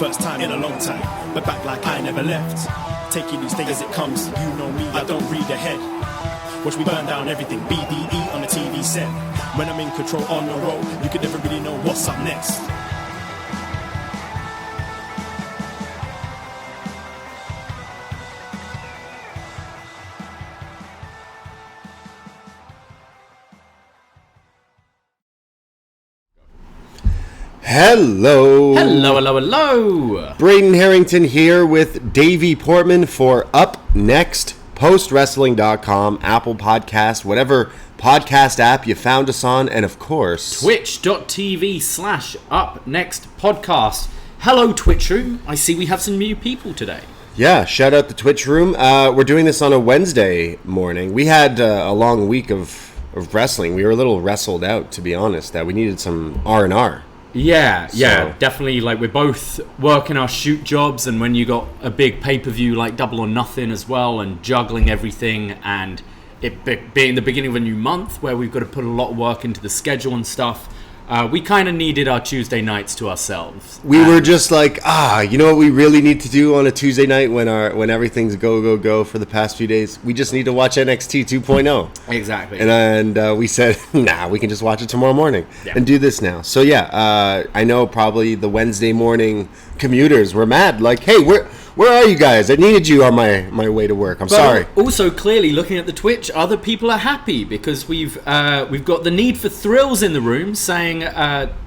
First time in a long time, but back like I never left. Taking these things as it comes, you know me, I don't read ahead. Watch me burn down everything, BDE on the TV set. When I'm in control on the road, you can never really know what's up next. Hello. Hello. Braden Harrington here with Davey Portman for upNXT, postwrestling.com, Apple Podcast, whatever podcast app you found us on, and of course, twitch.tv/upNXT podcast. Hello, Twitch room. I see we have some new people today. Yeah, shout out the Twitch room. We're doing this on a Wednesday morning. We had a long week of wrestling. We were a little wrestled out, to be honest, that we needed some R&R. Yeah, definitely. Like, we're both working our shoot jobs, and when you got a big pay-per-view like Double or Nothing as well, and juggling everything, and it being the beginning of a new month where we've got to put a lot of work into the schedule and stuff, we kind of needed our Tuesday nights to ourselves. We were just like, you know what we really need to do on a Tuesday night when everything's go for the past few days? We just need to watch NXT 2.0. Exactly. And we said, we can just watch it tomorrow morning and do this now. So I know probably the Wednesday morning commuters were mad. Like, hey, where are you guys? I needed you on my way to work. I'm sorry. Also, clearly, looking at the Twitch, other people are happy because we've got the Need for Thrills in the room saying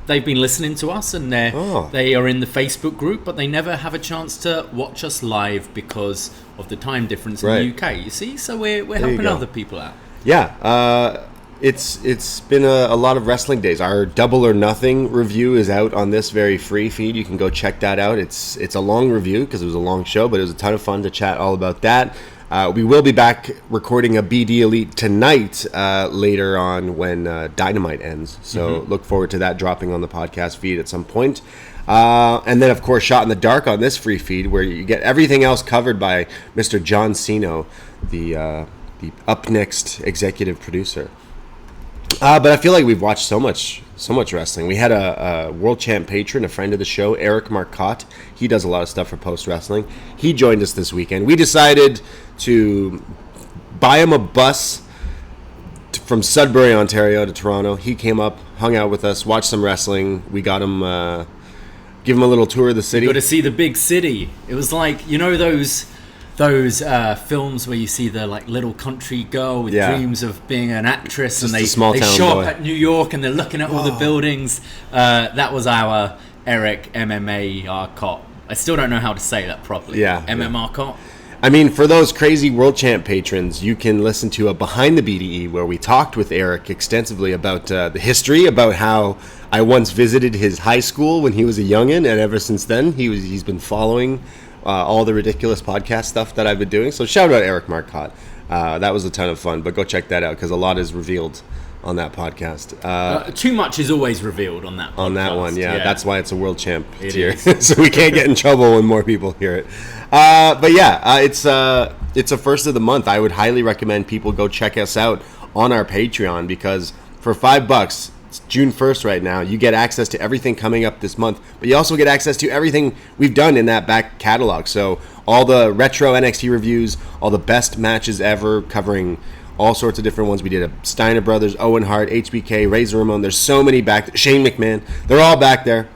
they've been listening to us and they are in the Facebook group, but they never have a chance to watch us live because of the time difference in the UK. You see, so we're helping other people out. Yeah. It's been a lot of wrestling days. Our Double or Nothing review is out on this very free feed. You can go check that out. It's a long review because it was a long show, but it was a ton of fun to chat all about that. We will be back recording a BD Elite tonight later on when Dynamite ends. So look forward to that dropping on the podcast feed at some point. And then, of course, Shot in the Dark on this free feed where you get everything else covered by Mr. John Sino, the upNXT executive producer. But I feel like we've watched so much wrestling. We had a world champ patron, a friend of the show, Eric Marcotte. He does a lot of stuff for Post Wrestling. He joined us this weekend. We decided to buy him a bus from Sudbury, Ontario to Toronto. He came up, hung out with us, watched some wrestling. We got him, give him a little tour of the city. You got to see the big city. It was like, you know, those films where you see the like little country girl with dreams of being an actress, just and they show up at New York and they're looking at all the buildings. That was our Eric MMA Arcott. I still don't know how to say that properly. MM Arcott. I mean, for those crazy world champ patrons, you can listen to a Behind the BDE where we talked with Eric extensively about the history, about how I once visited his high school when he was a youngin', and ever since then he's been following all the ridiculous podcast stuff that I've been doing. So shout out Eric Marcotte. That was a ton of fun, but go check that out because a lot is revealed on that podcast. Too much is always revealed on that podcast. On that one, yeah. That's why it's a world champ tier. So we can't get in trouble when more people hear it. It's a first of the month. I would highly recommend people go check us out on our Patreon because for $5, it's June 1st right now, you get access to everything coming up this month, but you also get access to everything we've done in that back catalog. So all the retro NXT reviews, all the best matches ever, covering all sorts of different ones. We did a Steiner Brothers, Owen Hart, HBK, Razor Ramon. There's so many back. Shane McMahon. They're all back there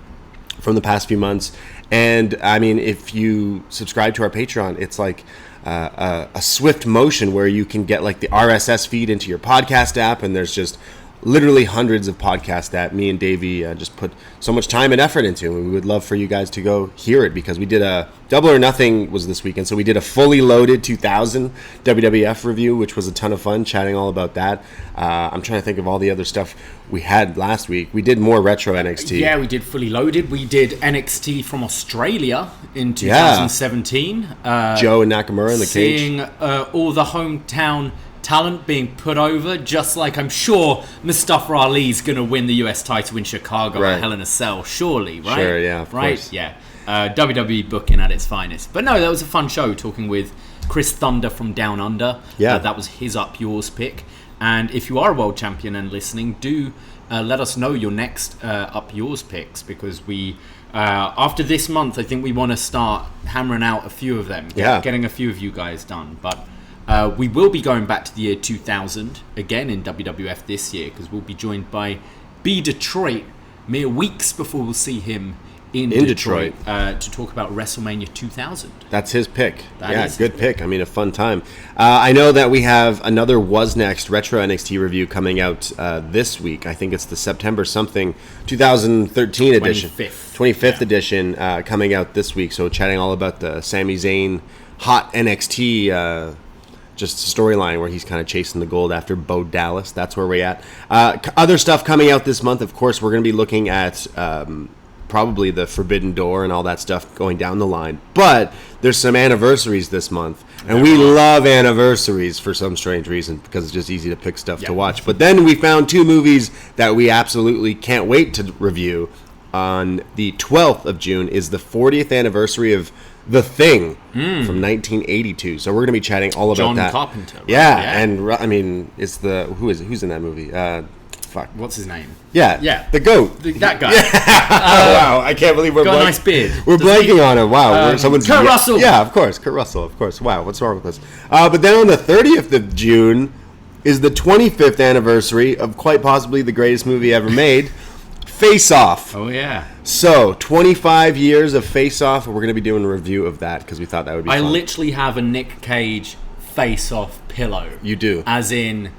from the past few months. And I mean, if you subscribe to our Patreon, it's like a swift motion where you can get like the RSS feed into your podcast app, and there's just literally hundreds of podcasts that me and Davey just put so much time and effort into. We would love for you guys to go hear it because we did a Double or Nothing was this weekend, so we did a fully loaded 2000 WWF review, which was a ton of fun, chatting all about that. I'm trying to think of all the other stuff we had last week. We did more retro NXT. Yeah, we did fully loaded. We did NXT from Australia in 2017. Joe and Nakamura in the cage. Seeing all the hometown talent being put over, just like I'm sure Mustafa Ali's going to win the US title in Chicago at Hell in a Cell, surely, right? Sure, yeah, of course. Yeah. WWE booking at its finest. But no, that was a fun show, talking with Chris Thunder from Down Under. Yeah. That was his Up Yours pick. And if you are a world champion and listening, do let us know your next Up Yours picks, because we After this month, I think we want to start hammering out a few of them. Getting a few of you guys done. But we will be going back to the year 2000 again in WWF this year, because we'll be joined by B Detroit mere weeks before we'll see him in Detroit to talk about WrestleMania 2000. That's his pick. Good pick. I mean, a fun time. I know that we have another Was Next Retro NXT review coming out this week. I think it's the September something 2013 edition. 25th edition coming out this week. So chatting all about the Sami Zayn hot NXT just storyline where he's kind of chasing the gold after Bo Dallas. That's where we're at. Other stuff coming out this month, of course, we're going to be looking at probably the Forbidden Door and all that stuff going down the line. But there's some anniversaries this month, and we love anniversaries for some strange reason because it's just easy to pick stuff to watch. But then we found 2 movies that we absolutely can't wait to review. On the 12th of June is the 40th anniversary of The Thing from 1982. So we're going to be chatting all about that. John Carpenter. Right? And I mean, it's who's in that movie? What's his name? Yeah. The GOAT. That guy. Wow, I can't believe we're got a nice beard. We're blanking on it. Wow. Kurt Russell. Yeah, of course. Kurt Russell, of course. Wow, what's wrong with us? But then on the 30th of June is the 25th anniversary of quite possibly the greatest movie ever made, Face Off. Oh, yeah. So, 25 years of Face Off, and we're going to be doing a review of that because we thought that would be fun. I literally have a Nick Cage Face Off pillow. You do? As in,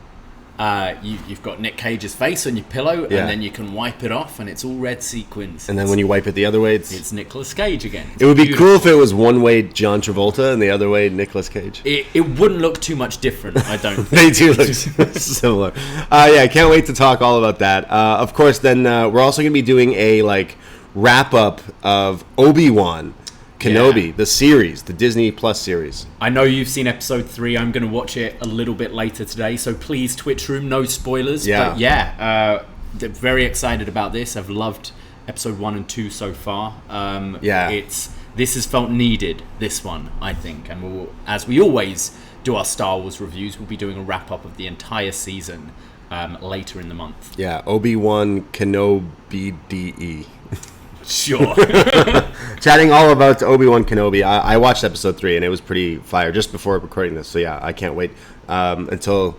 you've got Nick Cage's face on your pillow, and then you can wipe it off, and it's all red sequins. And then when you wipe it the other way, it's Nicolas Cage again. It would be cool if it was one way John Travolta and the other way Nicolas Cage. It wouldn't look too much different, I don't think. They do look similar. I can't wait to talk all about that. Of course, then we're also going to be doing a wrap-up of Obi-Wan Kenobi, the series, the Disney Plus series. I know you've seen episode 3. I'm going to watch it a little bit later today, so please, Twitch room, no spoilers. But very excited about this. I've loved episode 1 and 2 so far. This has felt needed, this one, I think. And we'll, as we always do our Star Wars reviews, we'll be doing a wrap-up of the entire season later in the month. Yeah, Obi-Wan Kenobi DE. Sure. Chatting all about Obi-Wan Kenobi. I watched episode 3 and it was pretty fire just before recording this. So yeah, I can't wait until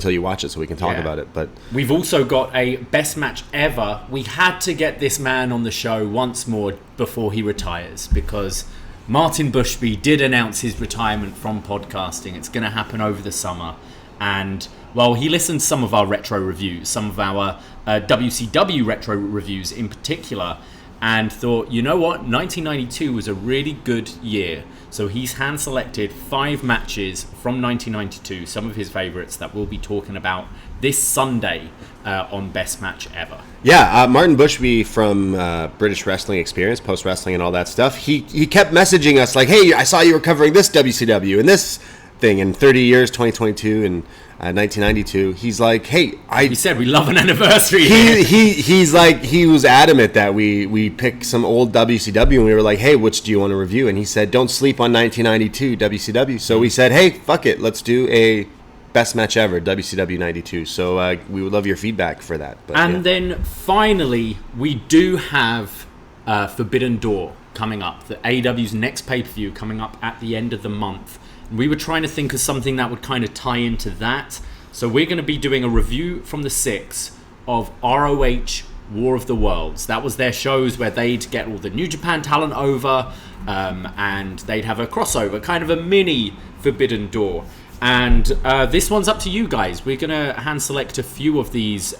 you watch it so we can talk about it. But we've also got a best match ever. We had to get this man on the show once more before he retires because Martin Bushby did announce his retirement from podcasting. It's going to happen over the summer. And well, he listened to some of our retro reviews, some of our WCW retro reviews in particular, and thought, you know what, 1992 was a really good year. So he's hand-selected 5 matches from 1992, some of his favourites that we'll be talking about this Sunday on Best Match Ever. Yeah, Martin Bushby from British Wrestling Experience, Post Wrestling and all that stuff, he kept messaging us like, hey, I saw you were covering this WCW and this thing in 30 years, 2022 and 1992. He's like, hey, we said we love an anniversary. He's like, he was adamant that we pick some old WCW, and we were like, hey, which do you want to review? And he said, don't sleep on 1992 WCW. So we said, hey, fuck it, let's do a best match ever, WCW 92. So we would love your feedback for that. But, then finally, we do have Forbidden Door coming up, the AEW's next pay-per-view coming up at the end of the month. We were trying to think of something that would kind of tie into that. So we're going to be doing a review from the 6th of ROH War of the Worlds. That was their shows where they'd get all the New Japan talent over and they'd have a crossover, kind of a mini Forbidden Door. And this one's up to you guys. We're going to hand select a few of these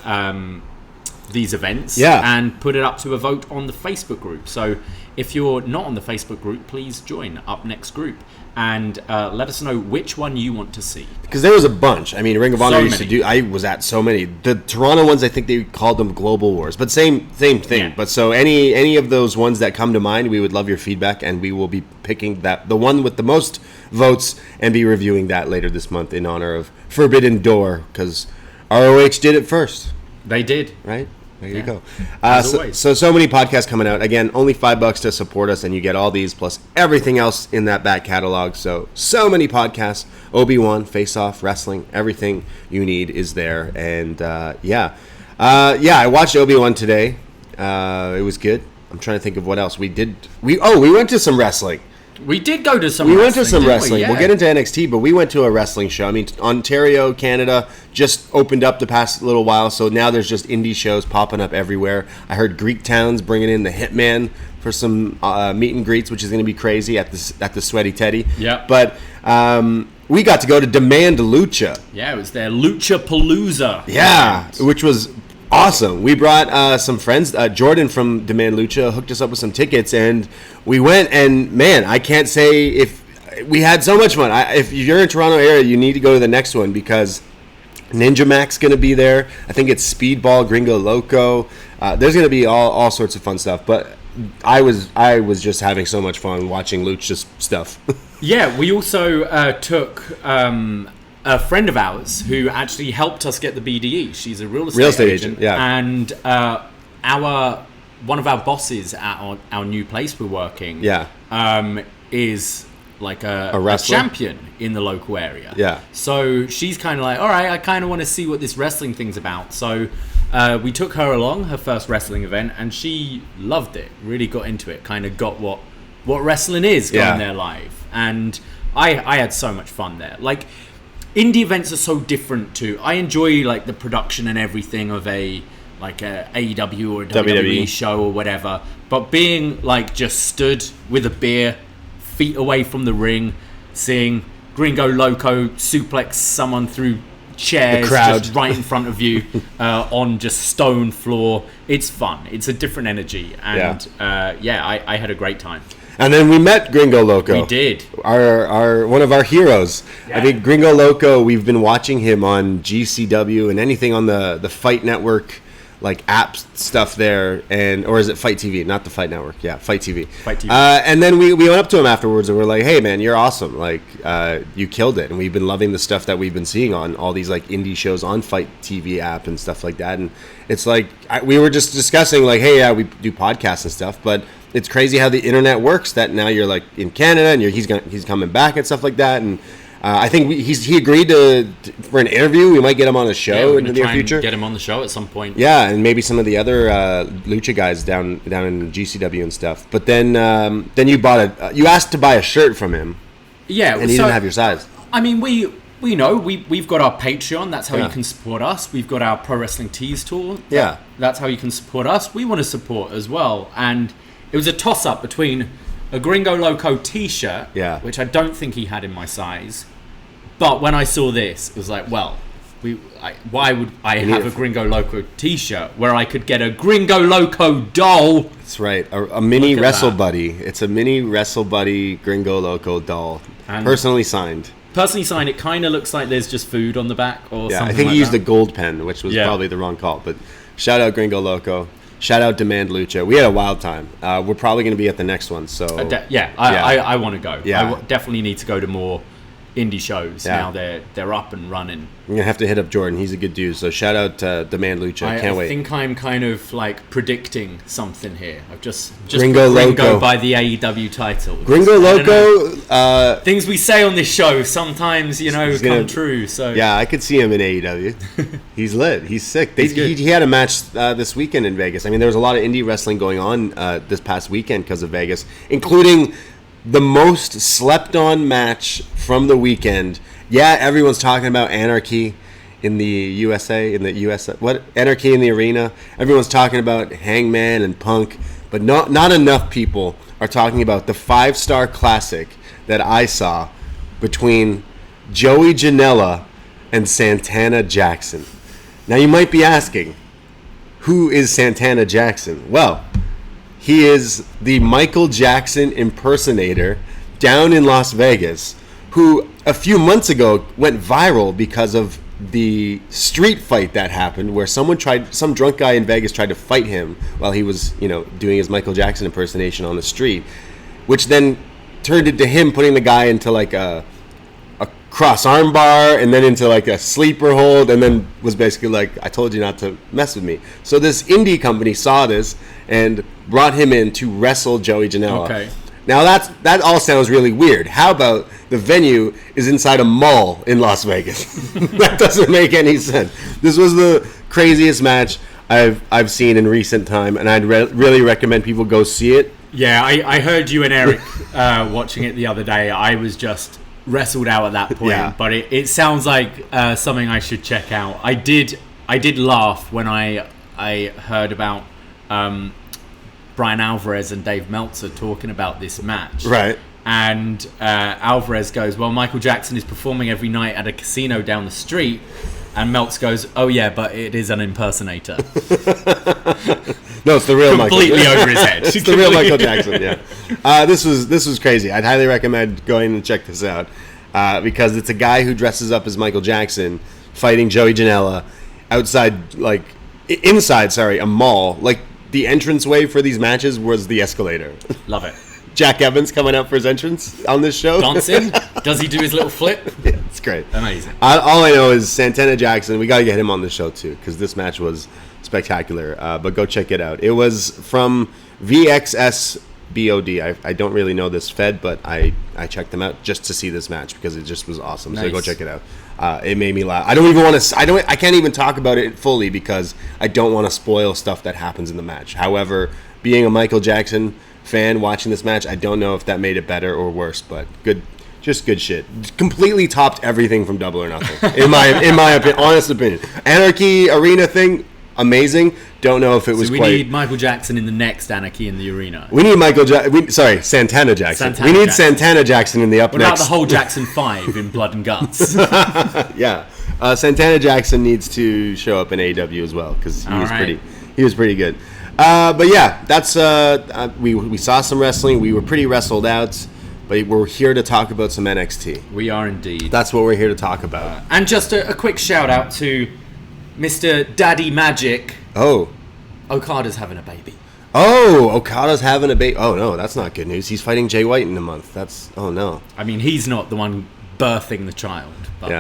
events and put it up to a vote on the Facebook group. So if you're not on the Facebook group, please join upNXT group and let us know which one you want to see. Because there was a bunch. I mean, Ring of Honor used to do... I was at so many. The Toronto ones, I think they called them Global Wars. But same thing. Yeah. But so any of those ones that come to mind, we would love your feedback, and we will be picking the one with the most votes and be reviewing that later this month in honor of Forbidden Door, because ROH did it first. They did. Right? There you go. So many podcasts coming out. Again, only $5 to support us, and you get all these plus everything else in that back catalog. So many podcasts. Obi-Wan, Face Off, Wrestling, everything you need is there. And I watched Obi-Wan today. It was good. I'm trying to think of what else we did. We went to some wrestling. We did go to some. We went to some wrestling. Yeah. We'll get into NXT, but we went to a wrestling show. I mean, Ontario, Canada, just opened up the past little while, so now there's just indie shows popping up everywhere. I heard Greektown's bringing in the Hitman for some meet and greets, which is going to be crazy at the Sweaty Teddy. Yeah. But we got to go to Demand Lucha. Yeah, it was their Lucha Palooza. Yeah, which was awesome. We brought some friends. Jordan from Demand Lucha hooked us up with some tickets, and we went. And man, I can't say if we had so much fun. If you're in Toronto area, you need to go to the next one because Ninja Mac's going to be there. I think it's Speedball, Gringo Loco. There's going to be all sorts of fun stuff. But I was just having so much fun watching Lucha stuff. Yeah, we also took a friend of ours who actually helped us get the BDE. She's a real estate agent. Yeah. And one of our bosses at our new place we're working is like a champion in the local area. Yeah. So she's kind of like, all right, I kind of want to see what this wrestling thing's about. So we took her along, her first wrestling event, and she loved it, really got into it, kind of got what wrestling is going there live. And I had so much fun there. Like, indie events are so different too. I enjoy like the production and everything of a AEW or a WWE show or whatever. But being like just stood with a beer, feet away from the ring, seeing Gringo Loco suplex someone through chairs just right in front of you on just stone floor. It's fun. It's a different energy. And I had a great time. And then we met Gringo Loco. We did. Our one of our heroes. Yeah. I think Gringo Loco, we've been watching him on GCW and anything on the Fight Network, like app stuff there, or is it Fight TV? Not the Fight Network. Yeah, Fight TV. Fight TV. And then we went up to him afterwards and we're like, hey man, you're awesome. Like you killed it. And we've been loving the stuff that we've been seeing on all these like indie shows on Fight TV app and stuff like that. And it's like we were just discussing like, hey, yeah, we do podcasts and stuff, but it's crazy how the internet works. That now you're like in Canada and he's coming back and stuff like that. And I think he agreed for an interview. We might get him on a show in the near future. Get him on the show at some point. Yeah, and maybe some of the other lucha guys down in GCW and stuff. But then you asked to buy a shirt from him. Yeah, and he didn't have your size. I mean, we know we've got our Patreon. That's how you can support us. We've got our Pro Wrestling Tees tour. Yeah, that's how you can support us. We want to support as well. And it was a toss-up between a Gringo Loco T-shirt, which I don't think he had in my size. But when I saw this, it was like, well, why would I have a Gringo Loco T-shirt where I could get a Gringo Loco doll? That's right, a mini Wrestle Buddy. It's a mini Wrestle Buddy Gringo Loco doll, and personally signed. It kind of looks like there's just food on the back or something. I think he used the gold pen, which was probably the wrong call. But shout out Gringo Loco. Shout out Demand Lucha. We had a wild time. We're probably going to be at the next one. So I want to go. Yeah. I definitely need to go to more indie shows now. They're up and running. I'm gonna have to hit up Jordan. He's a good dude. So shout out to Demand Lucha. I can't wait. I think I'm kind of like predicting something here. I've just Gringo Loco by the AEW title. Gringo Loco. Things we say on this show sometimes come true. So yeah, I could see him in AEW. He's lit. He's sick. He had a match this weekend in Vegas. I mean, there was a lot of indie wrestling going on this past weekend because of Vegas, including the most slept on match from the weekend. Yeah, everyone's talking about Anarchy in the USA. What? Anarchy in the Arena. Everyone's talking about Hangman and Punk, but not enough people are talking about the 5-star classic that I saw between Joey Janela and Santana Jackson. Now you might be asking, who is Santana Jackson? Well, he is the Michael Jackson impersonator down in Las Vegas, who a few months ago went viral because of the street fight that happened where some drunk guy in Vegas tried to fight him while he was, doing his Michael Jackson impersonation on the street, which then turned into him putting the guy into like a cross arm bar and then into like a sleeper hold, and then was basically like, I told you not to mess with me. So this indie company saw this and brought him in to wrestle Joey Janela. Okay. Now that all sounds really weird. How about the venue is inside a mall in Las Vegas? That doesn't make any sense. This was the craziest match. I've seen in recent time, and I'd really recommend people go see it. Yeah, I heard you and Eric watching it the other day. I was just wrestled out at that point, but it sounds like something I should check out. I did laugh when I heard about Brian Alvarez and Dave Meltzer talking about this match. Right. And Alvarez goes, well, Michael Jackson is performing every night at a casino down the street. And Meltz goes, oh yeah, but it is an impersonator. No, it's the real Michael. Completely over his head. It's the real Michael Jackson, yeah. This was crazy. I'd highly recommend going and check this out because it's a guy who dresses up as Michael Jackson fighting Joey Janela inside a mall. Like, the entranceway for these matches was the escalator. Love it. Jack Evans coming out for his entrance on this show. Dancing? Does he do his little flip? Yeah, it's great. Amazing. All I know is Santana Jackson, we got to get him on the show too, because this match was spectacular. But go check it out. It was from VXSBOD. I don't really know this fed, but I checked them out just to see this match because it just was awesome. Nice. So go check it out. It made me laugh. I can't even talk about it fully because I don't want to spoil stuff that happens in the match. However, being a Michael Jackson fan watching this match, I don't know if that made it better or worse, but good shit. Completely topped everything from Double or Nothing in my opinion, honest opinion. Anarchy Arena thing, amazing. Don't know if it was. So we need Michael Jackson in the next Anarchy in the Arena. We need Santana Jackson. We need Santana Jackson in the upNXT. What about the whole Jackson 5 in Blood and Guts? Yeah, Santana Jackson needs to show up in AEW as well because he was pretty good. But yeah, that's we saw some wrestling. We were pretty wrestled out, but we're here to talk about some NXT. We are indeed. That's what we're here to talk about. And just a quick shout out to Mr. Daddy Magic. Oh, Okada's having a baby. Oh, Okada's having a baby. Oh no, that's not good news. He's fighting Jay White in a month. Oh no. I mean, he's not the one birthing the child. But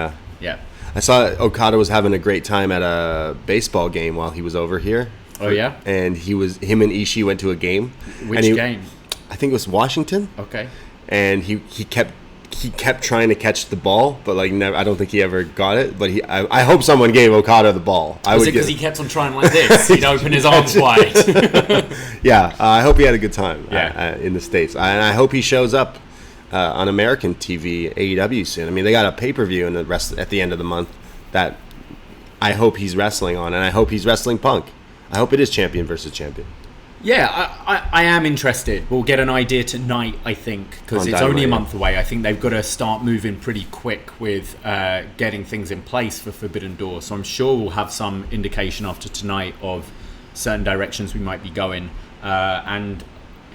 yeah. I saw Okada was having a great time at a baseball game while he was over here. Oh yeah. And him and Ishii went to a game. Which game? I think it was Washington. Okay. And he kept trying to catch the ball, but I don't think he ever got it. But I hope someone gave Okada the ball. Was it because he kept on trying like this? He'd open his arms wide. Yeah, I hope he had a good time. Yeah. In the States, and I hope he shows up on American TV, AEW soon. I mean, they got a pay-per-view at the end of the month that I hope he's wrestling on, and I hope he's wrestling Punk. I hope it is champion versus champion. Yeah, I am interested. We'll get an idea tonight, I think, because it's only a month away. I think they've got to start moving pretty quick with getting things in place for Forbidden Door. So I'm sure we'll have some indication after tonight of certain directions we might be going. And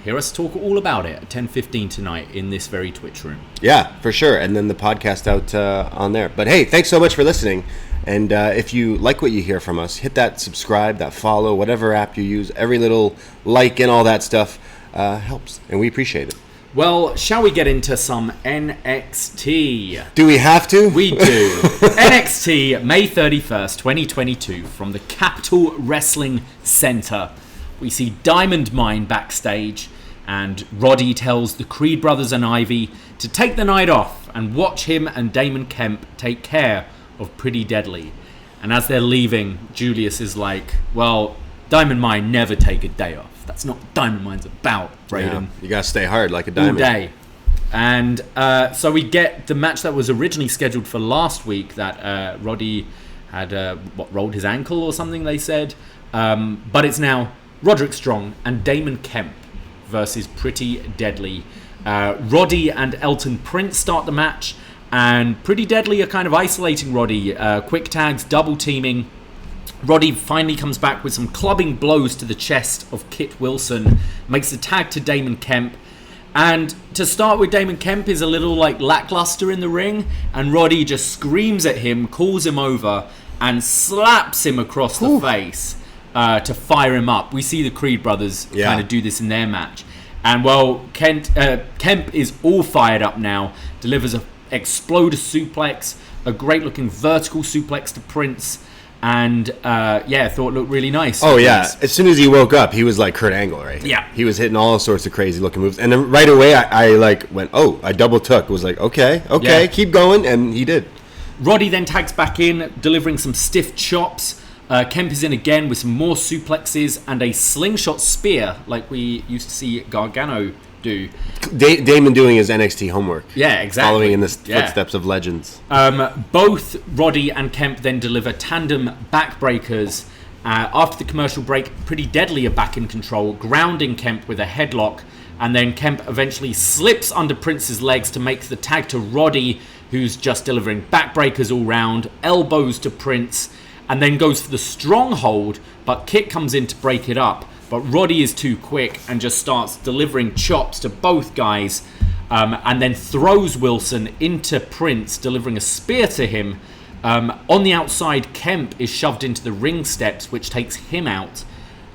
hear us talk all about it at 10:15 tonight in this very Twitch room. Yeah, for sure. And then the podcast out on there. But hey, thanks so much for listening. And if you like what you hear from us, hit that subscribe, that follow, whatever app you use. Every little like and all that stuff helps, and we appreciate it. Well, shall we get into some NXT? Do we have to? We do. NXT, May 31st, 2022, from the Capitol Wrestling Center. We see Diamond Mine backstage, and Roddy tells the Creed brothers and Ivy to take the night off and watch him and Damon Kemp take care of Pretty Deadly. And as they're leaving, Julius is like, well, Diamond Mine never take a day off. That's not what Diamond Mine's about, Braden. Yeah, you gotta stay hard like a diamond. All day. And so we get the match that was originally scheduled for last week that Roddy had rolled his ankle or something, they said. But it's now Roderick Strong and Damon Kemp versus Pretty Deadly. Roddy and Elton Prince start the match, and Pretty Deadly are kind of isolating Roddy. Quick tags, double teaming. Roddy finally comes back with some clubbing blows to the chest of Kit Wilson, makes the tag to Damon Kemp. And to start with, Damon Kemp is a little lackluster in the ring, and Roddy just screams at him, calls him over, and slaps him across the face to fire him up. We see the Creed brothers kind of do this in their match. And well, Kemp is all fired up now, delivers a exploder suplex, a great looking vertical suplex to Prince, and thought it looked really nice. Oh yeah, as soon as he woke up, he was like Kurt Angle, right? Yeah, he was hitting all sorts of crazy looking moves, and then right away I went, I double took, was like, okay, keep going, and he did. Roddy then tags back in, delivering some stiff chops. Kemp is in again with some more suplexes and a slingshot spear like we used to see Gargano do. Damon doing his NXT homework. Yeah, exactly. Following in the footsteps of legends. Both Roddy and Kemp then deliver tandem backbreakers. After the commercial break, Pretty Deadly are back in control, grounding Kemp with a headlock. And then Kemp eventually slips under Prince's legs to make the tag to Roddy, who's just delivering backbreakers all round, elbows to Prince, and then goes for the stronghold, but Kit comes in to break it up. But Roddy is too quick and just starts delivering chops to both guys, and then throws Wilson into Prince, delivering a spear to him. On the outside, Kemp is shoved into the ring steps, which takes him out.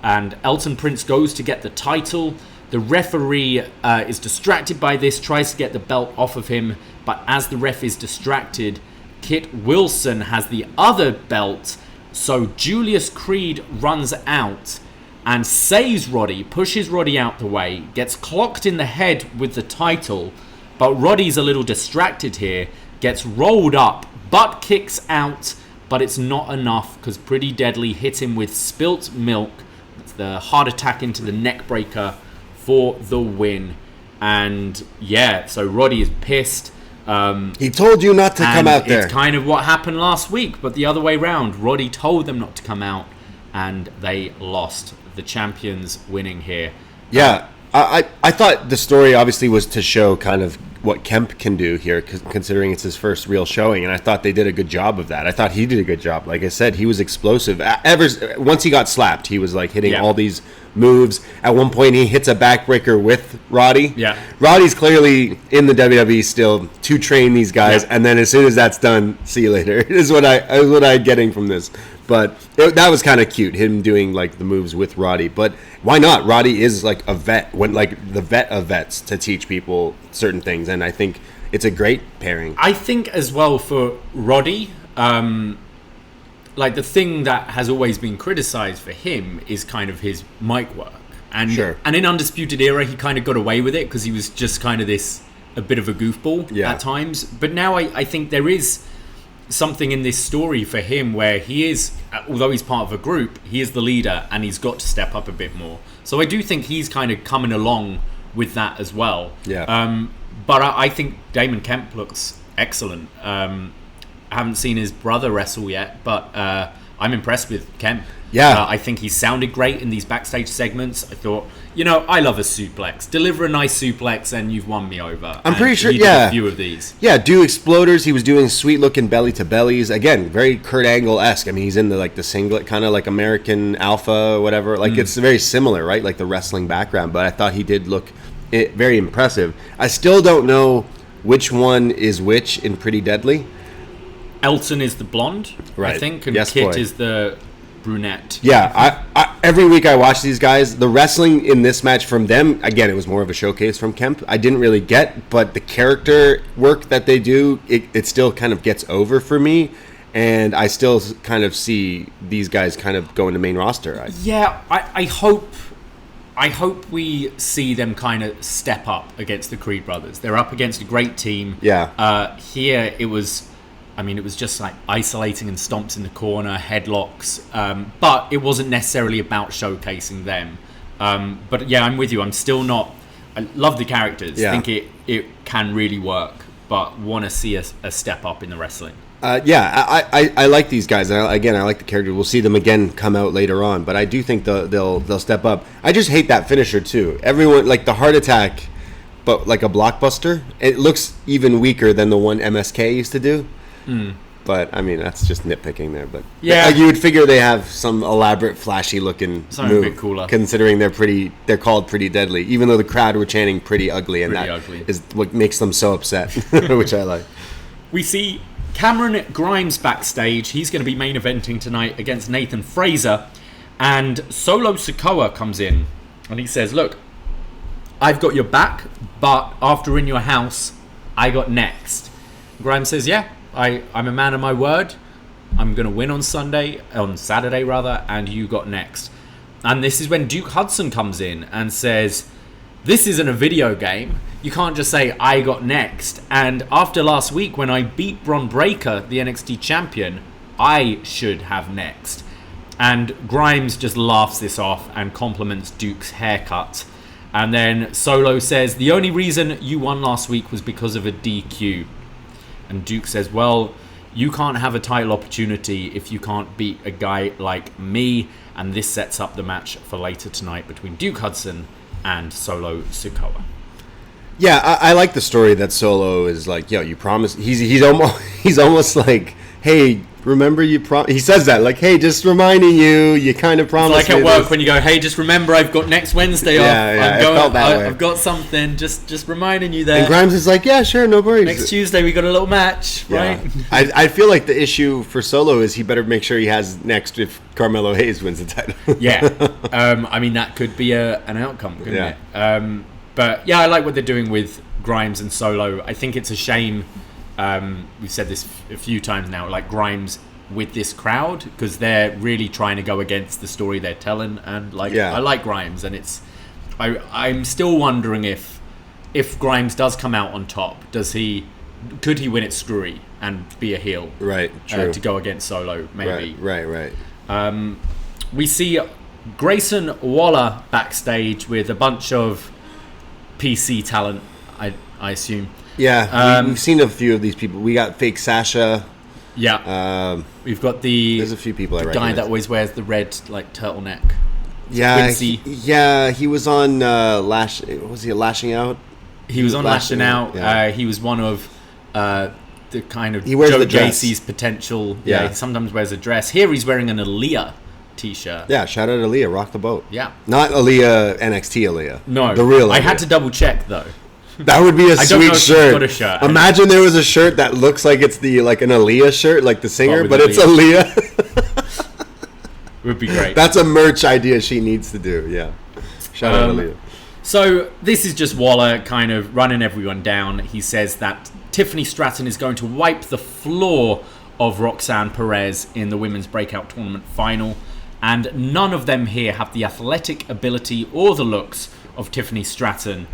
And Elton Prince goes to get the title. The referee is distracted by this, tries to get the belt off of him, but as the ref is distracted, Kit Wilson has the other belt, so Julius Creed runs out and saves Roddy, pushes Roddy out the way, gets clocked in the head with the title, but Roddy's a little distracted here, gets rolled up, butt kicks out, but it's not enough because Pretty Deadly hit him with spilt milk. It's the heart attack into the neck breaker for the win. And yeah, so Roddy is pissed. He told you not to come out there. It's kind of what happened last week, but the other way round. Roddy told them not to come out, and they lost. The champions winning here. Yeah, I thought the story obviously was to show kind of what Kemp can do here, considering it's his first real showing, and I thought they did a good job of that. I thought he did a good job. Like I said, he was explosive. Once he got slapped, he was like hitting all these moves. At one point, he hits a backbreaker with Roddy. Yeah, Roddy's clearly in the WWE still to train these guys, and then as soon as that's done, see you later. Is what I'm getting from this. But that was kind of cute, him doing like the moves with Roddy. But why not? Roddy is like a vet, like the vet of vets to teach people certain things, and I think it's a great pairing. I think as well for Roddy, like the thing that has always been criticized for him is kind of his mic work, and in Undisputed Era he kind of got away with it because he was just kind of a bit of a goofball at times. But now I think there is something in this story for him where he is, although he's part of a group, he is the leader and he's got to step up a bit more. So I do think he's kind of coming along with that as well. But I think Damon Kemp looks excellent. I haven't seen his brother wrestle yet, but I'm impressed with Kemp. I think he sounded great in these backstage segments. I thought, I love a suplex. Deliver a nice suplex and you've won me over. I'm pretty sure, he did a few of these. Yeah, do exploders. He was doing sweet looking belly to bellies. Again, very Kurt Angle-esque. I mean, he's in the singlet, kind of like American Alpha, whatever. Like it's very similar, right? Like the wrestling background. But I thought he did look very impressive. I still don't know which one is which in Pretty Deadly. Elton is the blonde, I think, and Kit is the brunette. Yeah, I every week I watch these guys. The wrestling in this match from them, again, it was more of a showcase from Kemp. I didn't really get, but the character work that they do, it still kind of gets over for me, and I still kind of see these guys kind of going to main roster. I hope we see them kind of step up against the Creed brothers. They're up against a great team. Here it was just like isolating and stomps in the corner, headlocks, but it wasn't necessarily about showcasing them. But yeah, I'm with you. I'm still not. I love the characters. I think it can really work, but want to see a step up in the wrestling. I like these guys. I like the characters. We'll see them again come out later on, but I do think they'll step up. I just hate that finisher too. Everyone like the heart attack, but like a blockbuster. It looks even weaker than the one MSK used to do. But I mean, that's just nitpicking there. But you would figure they have some elaborate, flashy looking something move, a bit cooler. Considering they're called Pretty Deadly, even though the crowd were chanting "Pretty Ugly," and is what makes them so upset, which I like. We see Cameron Grimes backstage. He's going to be main eventing tonight against Nathan Fraser, and Solo Sikoa comes in, and he says, "Look, I've got your back, but after In Your House, I got next." Grimes says, "Yeah. I'm a man of my word. I'm going to win on Saturday, and you got next." And this is when Duke Hudson comes in and says, "This isn't a video game. You can't just say, I got next. And after last week, when I beat Bron Breakker, the NXT champion, I should have next." And Grimes just laughs this off and compliments Duke's haircut. And then Solo says, the only reason you won last week was because of a DQ. And Duke says, well, you can't have a title opportunity if you can't beat a guy like me. And this sets up the match for later tonight between Duke Hudson and Solo Sikoa. Yeah, I like the story that Solo is like, yo, you promised. He's almost like, hey, remember you he says that like, hey, just reminding you, you kind of promised. It's like at work when you go, hey, just remember I've got next Wednesday off. Yeah, felt that way. I've got something, just reminding you there. And Grimes is like, yeah, sure, no worries. Next Tuesday we got a little match, right? I feel like the issue for Solo is he better make sure he has next if Carmelo Hayes wins the title. Yeah, I mean that could be an outcome, couldn't it? But yeah, I like what they're doing with Grimes and Solo. I think it's a shame. We've said this a few times now, like Grimes with this crowd, because they're really trying to go against the story they're telling, and I like Grimes, and I'm still wondering if Grimes does come out on top, could he win it screwy and be a heel, right? True. To go against Solo, maybe. Right. We see Grayson Waller backstage with a bunch of PC talent, I assume. Yeah, we've seen a few of these people. We got fake Sasha. Yeah. We've got there's a few people I recognize. Guy that always wears the red turtleneck. Yeah, he was on was he Lashing Out? He was on Lashing Out. Yeah. He was one of the kind of he wears Joe the dress. Gacy's potential. Yeah, he sometimes wears a dress. Here he's wearing an Aaliyah t-shirt. Yeah, shout out Aaliyah, rock the boat. Yeah. Not Aaliyah, NXT Aaliyah. No. The real Aaliyah. I had to double check though. That would be a sweet shirt. Got a shirt. Imagine there was a shirt that looks like it's an Aaliyah shirt, like the singer, but it's Aaliyah. Would be great. That's a merch idea she needs to do. Yeah. Shout out Aaliyah. So this is just Waller kind of running everyone down. He says that Tiffany Stratton is going to wipe the floor of Roxanne Perez in the Women's Breakout Tournament final, and none of them here have the athletic ability or the looks of Tiffany Stratton.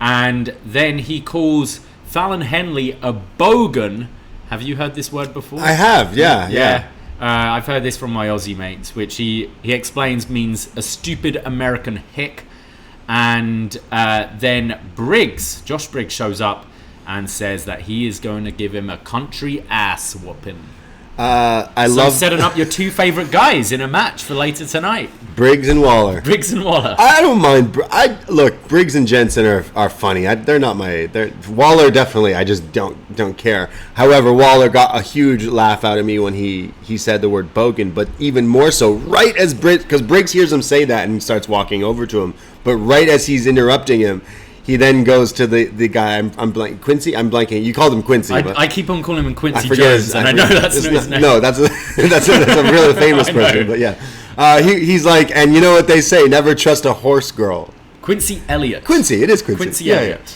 And then he calls Fallon Henley a bogan. Have you heard this word before? I have, yeah. I've heard this from my Aussie mates, which he explains means a stupid American hick. And then Josh Briggs shows up and says that he is going to give him a country ass whooping. I love setting up your two favorite guys in a match for later tonight. Briggs and Waller. I don't mind. Look, Briggs and Jensen are funny. They're not Waller definitely. I just don't care. However, Waller got a huge laugh out of me when he said the word bogan, but even more so right as because Briggs hears him say that and starts walking over to him. But right as he's interrupting him, he then goes to the guy. I'm blanking. Quincy. I'm blanking. You called him Quincy. I keep on calling him Quincy Jones, and I know that's not his name. No, that's a really famous person. But yeah, he's like, and you know what they say? Never trust a horse girl. Quincy Elliott. It is Quincy. Quincy Elliott. Yeah.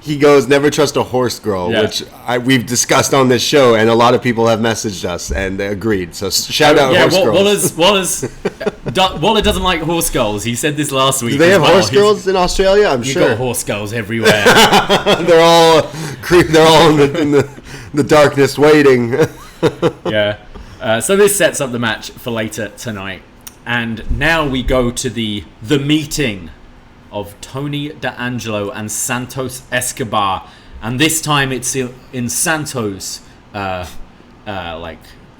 He goes, never trust a horse girl, which we've discussed on this show, and a lot of people have messaged us and agreed. So shout out horse girls. Waller doesn't like horse girls. He said this last week. Do they have horse girls in Australia? I'm sure. You got horse girls everywhere. They're all in the darkness waiting. Yeah. So this sets up the match for later tonight, and now we go to the meeting of Tony D'Angelo and Santos Escobar, and this time it's in Santos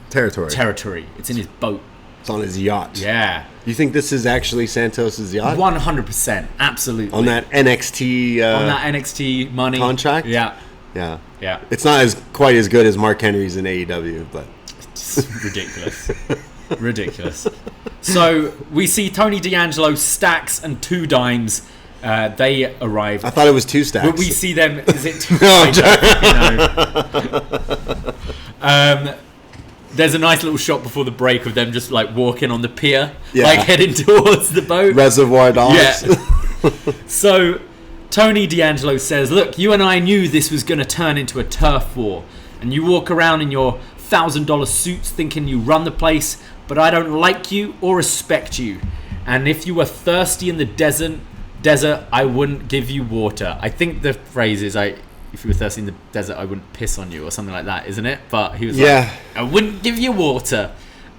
territory. It's in his boat. It's on his yacht. Yeah. You think this is actually Santos's yacht? 100%, absolutely. On that NXT money contract. Yeah. It's not quite as good as Mark Henry's in AEW, but it's ridiculous. So we see Tony D'Angelo, Stacks, and Two Dimes. They arrive. I thought it was two Stacks. But we see them. Is it two? No. There's a nice little shot before the break of them just like walking on the pier, heading towards the boat. Reservoir Dogs. Yeah. So Tony D'Angelo says, "Look, you and I knew this was going to turn into a turf war, and you walk around in your $1,000 suits thinking you run the place, but I don't like you or respect you. And if you were thirsty in the desert, I wouldn't give you water." I think the phrase is, if you were thirsty in the desert, I wouldn't piss on you or something like that, isn't it? But he was like, I wouldn't give you water.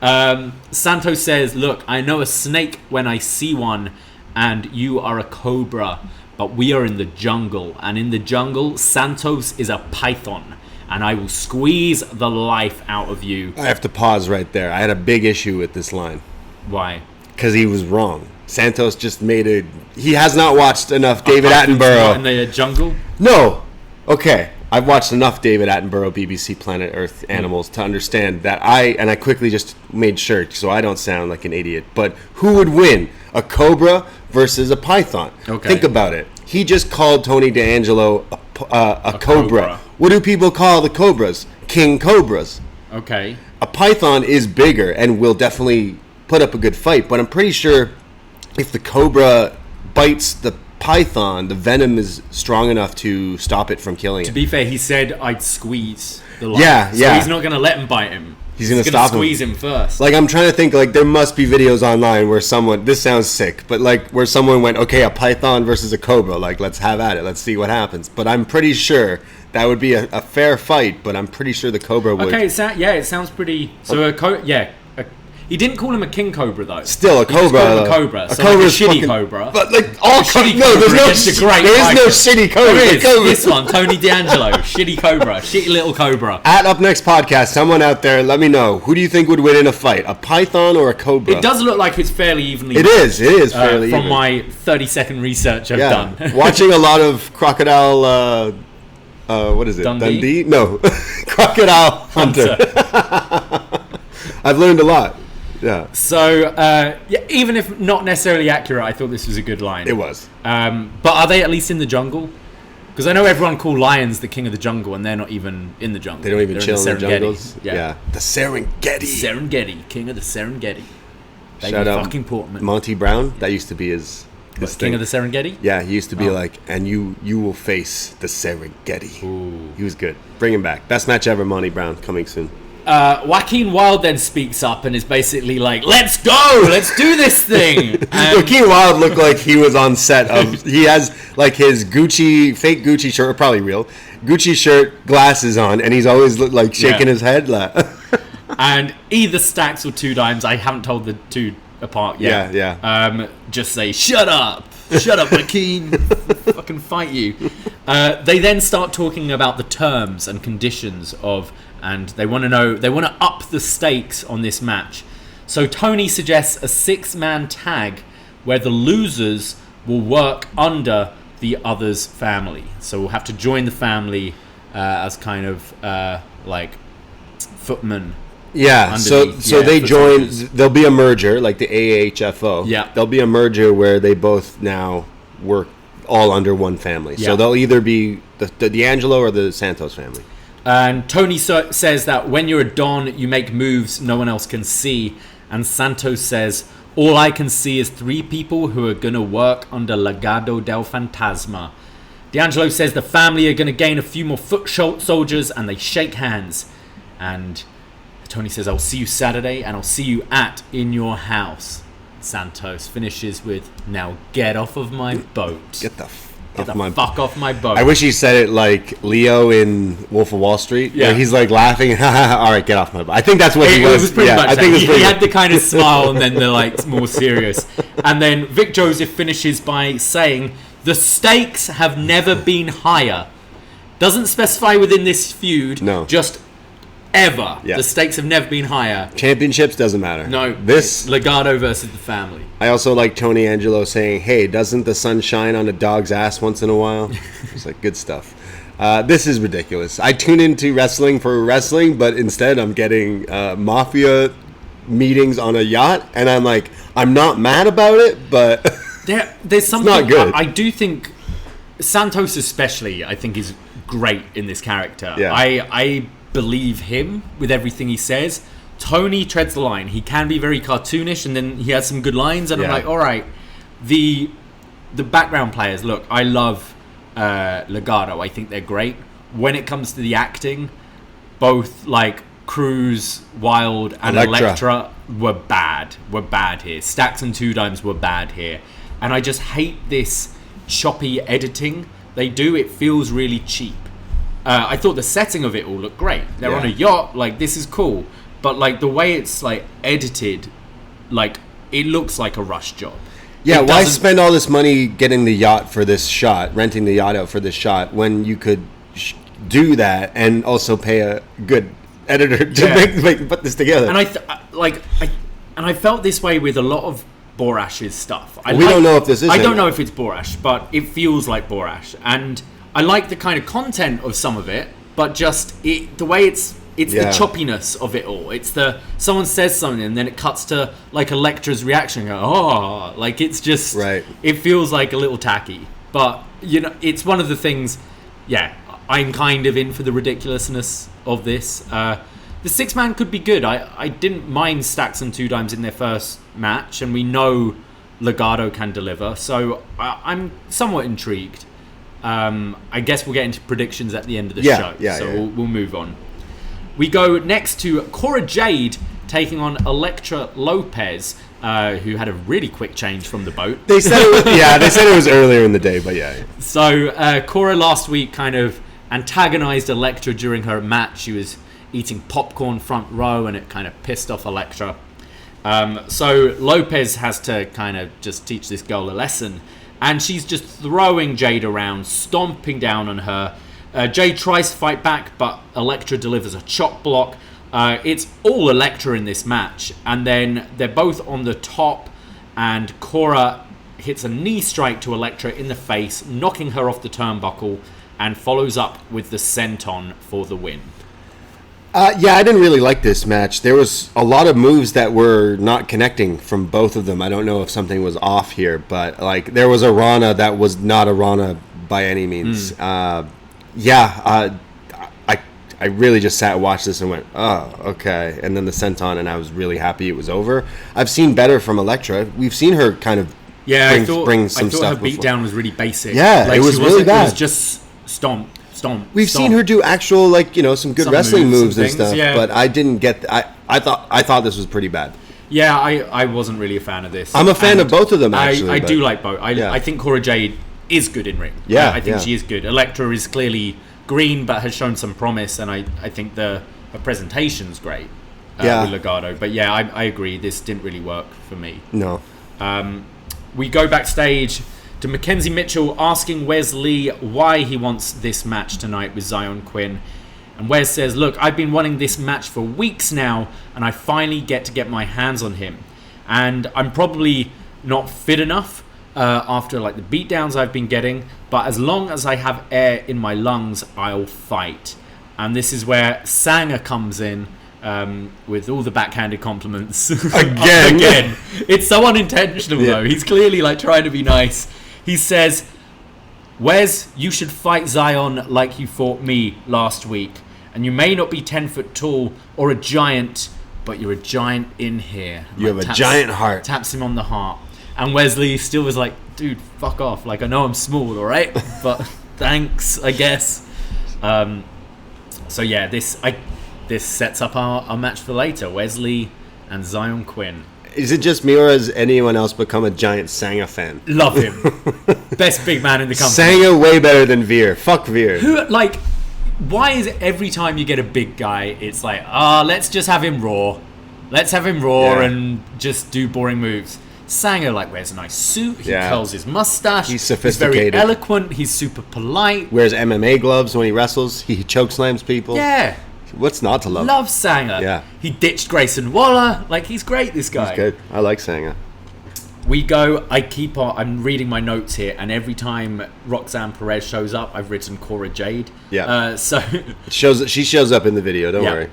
Santos says, look, I know a snake when I see one, and you are a cobra, but we are in the jungle, and in the jungle, Santos is a python, and I will squeeze the life out of you. I have to pause right there. I had a big issue with this line. Why? Because he was wrong. Santos just he has not watched enough David Attenborough. In the jungle? No. Okay. I've watched enough David Attenborough BBC Planet Earth Animals to understand that I quickly just made sure so I don't sound like an idiot. But who would win? A cobra versus a python? Okay. Think about it. He just called Tony D'Angelo a cobra. What do people call the cobras? King cobras. Okay. A python is bigger and will definitely put up a good fight, but I'm pretty sure if the cobra bites the python, the venom is strong enough to stop it from killing it. To be fair, he said I'd squeeze the life. Yeah. So he's not going to let him bite him. He's going to stop him. Squeeze him first. Like, I'm trying to think, like, there must be videos online where this sounds sick, but like where someone went, okay, a python versus a cobra, like, let's have at it, let's see what happens. But I'm pretty sure that would be a fair fight, but I'm pretty sure the cobra would. Okay, it sounds pretty. So he didn't call him a king cobra though. Still a cobra. He just called him a cobra. A so cobra like a shitty cobra. But like all shitty no, cobra there is no shitty cobra. There is. This one, Tony D'Angelo, shitty cobra, shitty little cobra. At upNXT podcast, someone out there, let me know. Who do you think would win in a fight, a python or a cobra? It does look like it's fairly evenly. It is fairly from even. my 30-second research I've done. Watching a lot of crocodile. What is it? Dundee? No, Crocodile Hunter. I've learned a lot. Yeah. So, even if not necessarily accurate, I thought this was a good line. It was. But are they at least in the jungle? Because I know everyone call lions the king of the jungle, and they're not even in the jungle. They don't even chill in the jungles. Yeah. The Serengeti. King of the Serengeti. Shout out fucking Portman. Monty Brown. That used to be his King of the Serengeti? Yeah, he used to be like, and you will face the Serengeti. Ooh. He was good. Bring him back. Best match ever, Monty Brown, coming soon. Joaquin Wilde then speaks up and is basically like, let's go, let's do this thing. Joaquin Wilde looked like he was on set of, he has like his fake Gucci shirt, or probably real, Gucci shirt, glasses on, and he's always like shaking his head. And either Stacks or Two Dimes, I haven't told the two apart yet. Yeah. Just say, shut up, Joaquin, fucking fight you. They then start talking about the terms and conditions of, and they want to up the stakes on this match. So Tony suggests a 6-man tag where the losers will work under the other's family. So we'll have to join the family as kind of like footmen. Yeah, so they join. There'll be a merger, like the AHFO. Yeah. There'll be a merger where they both now work all under one family. Yeah. So they'll either be the D'Angelo or the Santos family. And Tony says that when you're a Don, you make moves no one else can see. And Santos says, all I can see is 3 people who are going to work under Legado del Fantasma. D'Angelo says the family are going to gain a few more foot soldiers, and they shake hands. And Tony says, I'll see you Saturday, and I'll see you in your house. Santos finishes with, now get off of my boat. Get the fuck off my boat. I wish he said it like Leo in Wolf of Wall Street. Yeah. Where he's like laughing. All right, get off my boat. I think that's what he was. It was pretty much he had the kind of smile and then the like more serious. And then Vic Joseph finishes by saying, the stakes have never been higher. Doesn't specify within this feud. No. Just ever. Yeah. The stakes have never been higher. Championships doesn't matter. No. This Legado versus the family. I also like Tony Angelo saying, hey, doesn't the sun shine on a dog's ass once in a while? It's like good stuff. This is ridiculous. I tune into wrestling for wrestling, but instead I'm getting mafia meetings on a yacht, and I'm like, I'm not mad about it, but there's something not good. I do think Santos especially, I think, is great in this character. Yeah. I believe him with everything he says. Tony treads the line. He can be very cartoonish, and then he has some good lines, and I'm like, all right. The background players, look, I love Legado. I think they're great. When it comes to the acting, both like Cruz, Wilde, and Elektra were bad here. Stacks and Two Dimes were bad here, and I just hate this choppy editing they do. It feels really cheap. I thought the setting of it all looked great. They're on a yacht, like, this is cool. But, like, the way it's, like, edited, like, it looks like a rush job. Yeah, why spend all this money getting the yacht for this shot, renting the yacht out for this shot, when you could do that and also pay a good editor to put this together? And I felt this way with a lot of Borash's stuff. We don't know if this is. I don't know if it's Borash, but it feels like Borash, and I like the kind of content of some of it, but just the way it's the choppiness of it all. It's someone says something and then it cuts to like Elektra's reaction. Like it's just It feels like a little tacky, but you know, it's one of the things. Yeah, I'm kind of in for the ridiculousness of this. The 6-man could be good. I didn't mind Stax and Two Dimes in their first match, and we know Legado can deliver, so I'm somewhat intrigued. I guess we'll get into predictions at the end of the show, we'll move on. We go next to Cora Jade taking on Elektra Lopez, who had a really quick change from the boat. They said it was earlier in the day, but yeah. So Cora last week kind of antagonized Elektra during her match. She was eating popcorn front row, and it kind of pissed off Elektra. So Lopez has to kind of just teach this girl a lesson, and she's just throwing Jade around, stomping down on her. Jade tries to fight back, but Elektra delivers a chop block. It's all Elektra in this match, and then they're both on the top, and Cora hits a knee strike to Elektra in the face, knocking her off the turnbuckle, and follows up with the senton for the win. I didn't really like this match. There was a lot of moves that were not connecting from both of them. I don't know if something was off here, but like there was a Rana that was not a Rana by any means. I really just sat and watched this and went, oh, okay. And then the senton, and I was really happy it was over. I've seen better from Elektra. We've seen her kind of bring some stuff. I thought her beatdown was really basic. Yeah, like, it was really bad. It was just stomp. We've seen her do actual, like, you know, some good wrestling moves and stuff, but I didn't get. I thought this was pretty bad. Yeah, I wasn't really a fan of this. I'm a fan of both of them. Actually, I do like both. I think Cora Jade is good in ring. Yeah, I think she is good. Elektra is clearly green, but has shown some promise, and I think her presentation's great. With Legado, but yeah, I agree. This didn't really work for me. No. We go backstage to Mackenzie Mitchell asking Wes Lee why he wants this match tonight with Zion Quinn. And Wes says, look, I've been wanting this match for weeks now, and I finally get to get my hands on him. And I'm probably not fit enough after like the beatdowns I've been getting, but as long as I have air in my lungs, I'll fight. And this is where Sanger comes in with all the backhanded compliments. Again. It's so unintentional, though. He's clearly like trying to be nice. He says, Wes, you should fight Zion like you fought me last week. And you may not be 10 foot tall or a giant, but you're a giant in here. You have a giant heart. Taps him on the heart. And Wesley still was like, dude, fuck off. Like, I know I'm small, all right? But thanks, I guess. So yeah, this sets up our match for later. Wesley and Zion Quinn. Is it just me, or has anyone else become a giant Sanger fan? Love him. Best big man in the company. Sanger way better than Veer. Fuck Veer. Why is it every time you get a big guy, it's like, let's just have him raw. Let's have him raw and just do boring moves. Sanger wears a nice suit. He curls his mustache. He's sophisticated. He's very eloquent. He's super polite. Wears MMA gloves when he wrestles. He chokeslams people. Yeah. What's not to love? Love Sanger. Yeah. He ditched Grayson Waller. He's great, this guy. He's good. I like Sanger. We go, I'm reading my notes here, and every time Roxanne Perez shows up, I've written Cora Jade. Yeah. She shows up in the video, don't worry.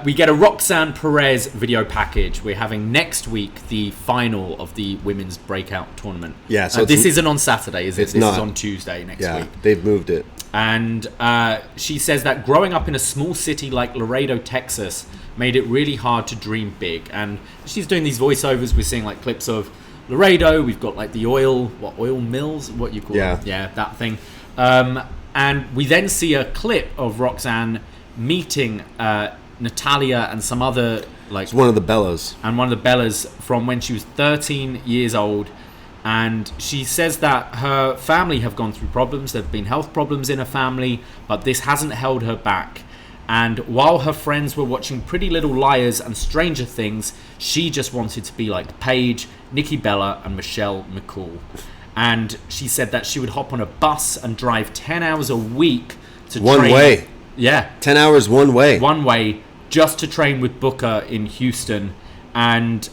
We get a Roxanne Perez video package. We're having next week the final of the women's breakout tournament. Yeah, so this isn't on Saturday, is it? This is on Tuesday next week. Yeah, they've moved it. And she says that growing up in a small city like Laredo, Texas, made it really hard to dream big. And she's doing these voiceovers. We're seeing clips of Laredo. We've got the oil mills, what you call it? Yeah, that thing. And we then see a clip of Roxanne meeting Natalia and some other it's one of the Bellas. And one of the Bellas from when she was 13 years old. And she says that her family have gone through problems. There have been health problems in her family, but this hasn't held her back. And while her friends were watching Pretty Little Liars and Stranger Things, she just wanted to be like Paige, Nikki Bella, and Michelle McCool. And she said that she would hop on a bus and drive 10 hours a week to train. One way. Yeah. 10 hours one way. One way, just to train with Booker in Houston. And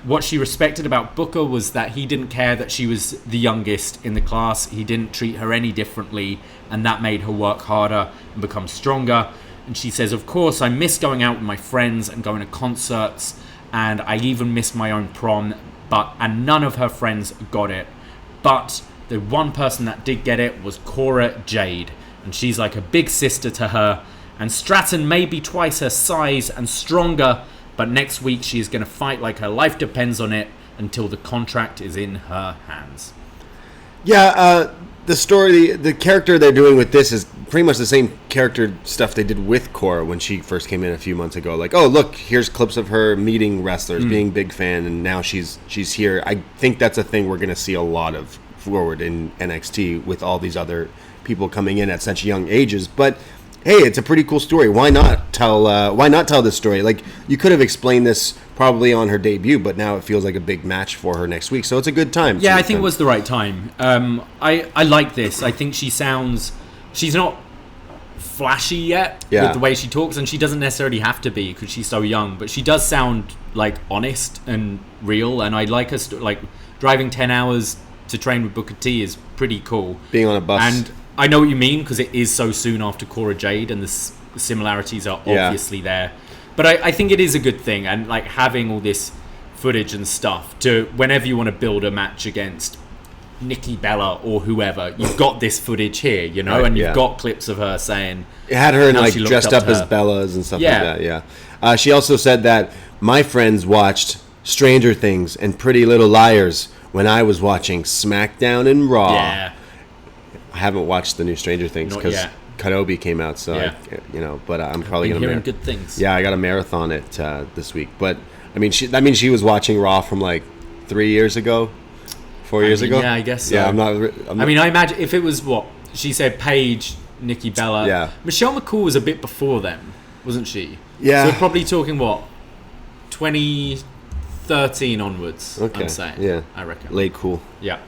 what she respected about Booker was that he didn't care that she was the youngest in the class. He didn't treat her any differently, and that made her work harder and become stronger. And she says, of course, I miss going out with my friends and going to concerts, and I even miss my own prom, and none of her friends got it. But the one person that did get it was Cora Jade, and she's like a big sister to her. And Stratton may be twice her size and stronger, but next week she is going to fight like her life depends on it until the contract is in her hands. Yeah, the story, the character they're doing with this is pretty much the same character stuff they did with Cora when she first came in a few months ago. Like, oh, look, here's clips of her meeting wrestlers, being big fan, and now she's here. I think that's a thing we're going to see a lot of forward in NXT with all these other people coming in at such young ages. But hey, it's a pretty cool story. Why not tell this story? Like, you could have explained this probably on her debut, but now it feels like a big match for her next week. So it's a good time. Yeah, I think it was the right time. I like this. I think she's not flashy yet with the way she talks, and she doesn't necessarily have to be because she's so young, but she does sound like honest and real, and I like her like driving 10 hours to train with Booker T is pretty cool. Being on a bus. And I know what you mean because it is so soon after Cora Jade, and the similarities are obviously there. But I think it is a good thing, and like having all this footage and stuff to whenever you want to build a match against Nikki Bella or whoever, you've got this footage here, you know, and you've got clips of her saying it had her in like dressed up as Bellas and stuff like that. Yeah. She also said that my friends watched Stranger Things and Pretty Little Liars when I was watching SmackDown and Raw. Yeah. I haven't watched the new Stranger Things because Kenobi came out, so but I'm probably gonna hearing good things. Yeah, I got to marathon it this week. But I mean, she was watching Raw from like 3 years ago, 4 years ago. Yeah, I guess so. Yeah, I'm not. I mean, I imagine if it was what she said, Paige, Nikki Bella. Yeah. Michelle McCool was a bit before them, wasn't she? Yeah. So we're probably talking what 2013 onwards. Okay. I'm saying. Yeah. I reckon. Late cool. Yeah.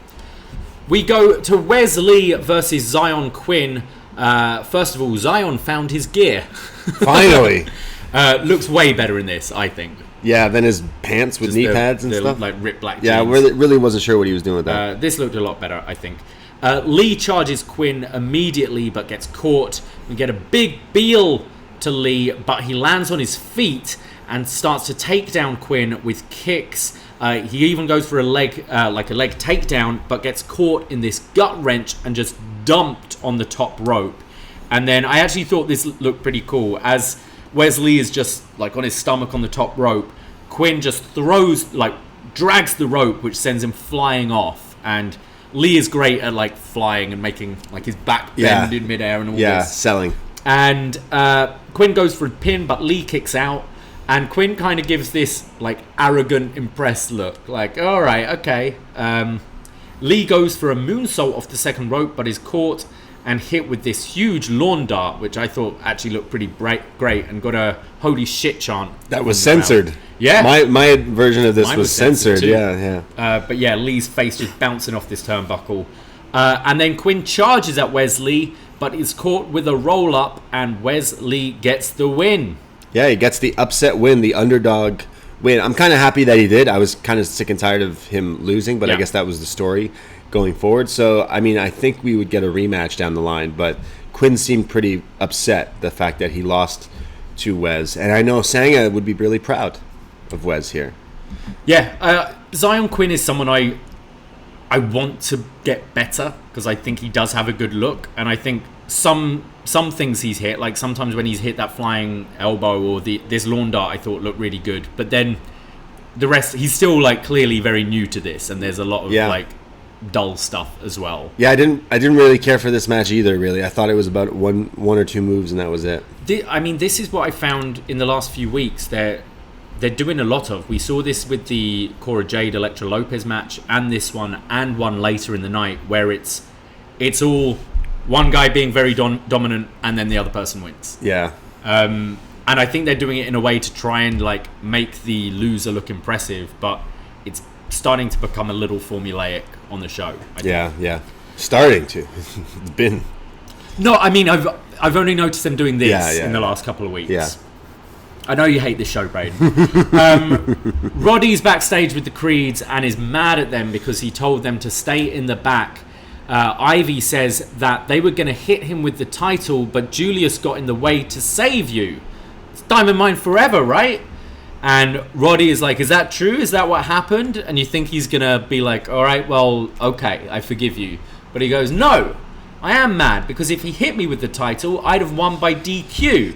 We go to Wes Lee versus Zion Quinn. First of all, Zion found his gear. Finally. Looks way better in this, I think. Yeah, than his pants with knee pads and stuff. Like ripped black jeans. Yeah, really wasn't sure what he was doing with that. This looked a lot better, I think. Lee charges Quinn immediately, but gets caught. We get a big Beal to Lee, but he lands on his feet and starts to take down Quinn with kicks. He even goes for a leg takedown, but gets caught in this gut wrench and just dumped on the top rope. And then I actually thought this looked pretty cool. As Wes Lee is just like on his stomach on the top rope, Quinn just drags the rope, which sends him flying off. And Lee is great at like flying and making like his back bend in midair and all this. Yeah, selling. And Quinn goes for a pin, but Lee kicks out. And Quinn kind of gives this like arrogant, impressed look, like, all right, okay. Lee goes for a moonsault off the second rope, but is caught and hit with this huge lawn dart, which I thought actually looked pretty great, and got a holy shit chant. That was censored. Yeah. My version of this was censored. Yeah. But yeah, Lee's face just bouncing off this turnbuckle. And then Quinn charges at Wes Lee, but is caught with a roll up, and Wes Lee gets the win. Yeah, he gets the upset win, the underdog win. I'm kind of happy that he did. I was kind of sick and tired of him losing, but I guess that was the story going forward. So, I mean, I think we would get a rematch down the line, but Quinn seemed pretty upset the fact that he lost to Wes. And I know Sanga would be really proud of Wes here. Yeah, Zion Quinn is someone I want to get better because I think he does have a good look, and I think some things he's hit, like sometimes when he's hit that flying elbow or this lawn dart, I thought looked really good. But then the rest, he's still like clearly very new to this, and there's a lot of like dull stuff as well. Yeah, I didn't really care for this match either. Really, I thought it was about one or two moves, and that was it. I mean, this is what I found in the last few weeks. they're doing a lot of. We saw this with the Cora Jade Elektra Lopez match, and this one, and one later in the night, where it's all one guy being very dominant, and then the other person wins. Yeah. And I think they're doing it in a way to try and like make the loser look impressive, but it's starting to become a little formulaic on the show. Yeah. Starting to. It's been. No, I mean I've only noticed them doing this in the last couple of weeks. Yeah. I know you hate this show, Braden. Roddy's backstage with the Creeds and is mad at them because he told them to stay in the back. Ivy says that they were going to hit him with the title, but Julius got in the way to save you. It's Diamond Mine forever, right? And Roddy is like, is that true? Is that what happened? And you think he's going to be like, all right, well, okay, I forgive you. But he goes, no, I am mad because if he hit me with the title, I'd have won by DQ.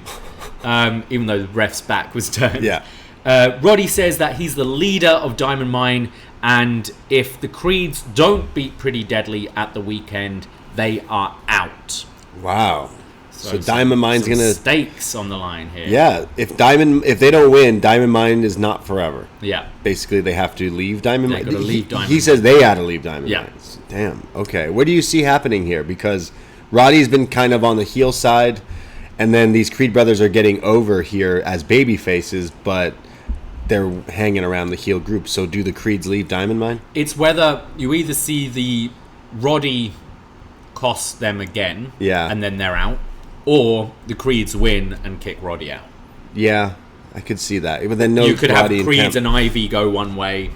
Even though the ref's back was turned. Yeah. Roddy says that he's the leader of Diamond Mine, and if the Creeds don't beat Pretty Deadly at the weekend, they are out. Wow. So Diamond Mine's gonna stakes on the line here. Yeah. If they don't win, Diamond Mine is not forever. Yeah. Basically, they have to leave Diamond Mine. He says they had to leave Diamond Mine. Damn. Okay. What do you see happening here? Because Roddy's been kind of on the heel side. And then these Creed brothers are getting over here as baby faces, but they're hanging around the heel group. So do the Creeds leave Diamond Mine? It's whether you either see the Roddy cost them again, and then they're out, or the Creeds win and kick Roddy out. Yeah, I could see that. But then you could have Creeds and Ivy go one way,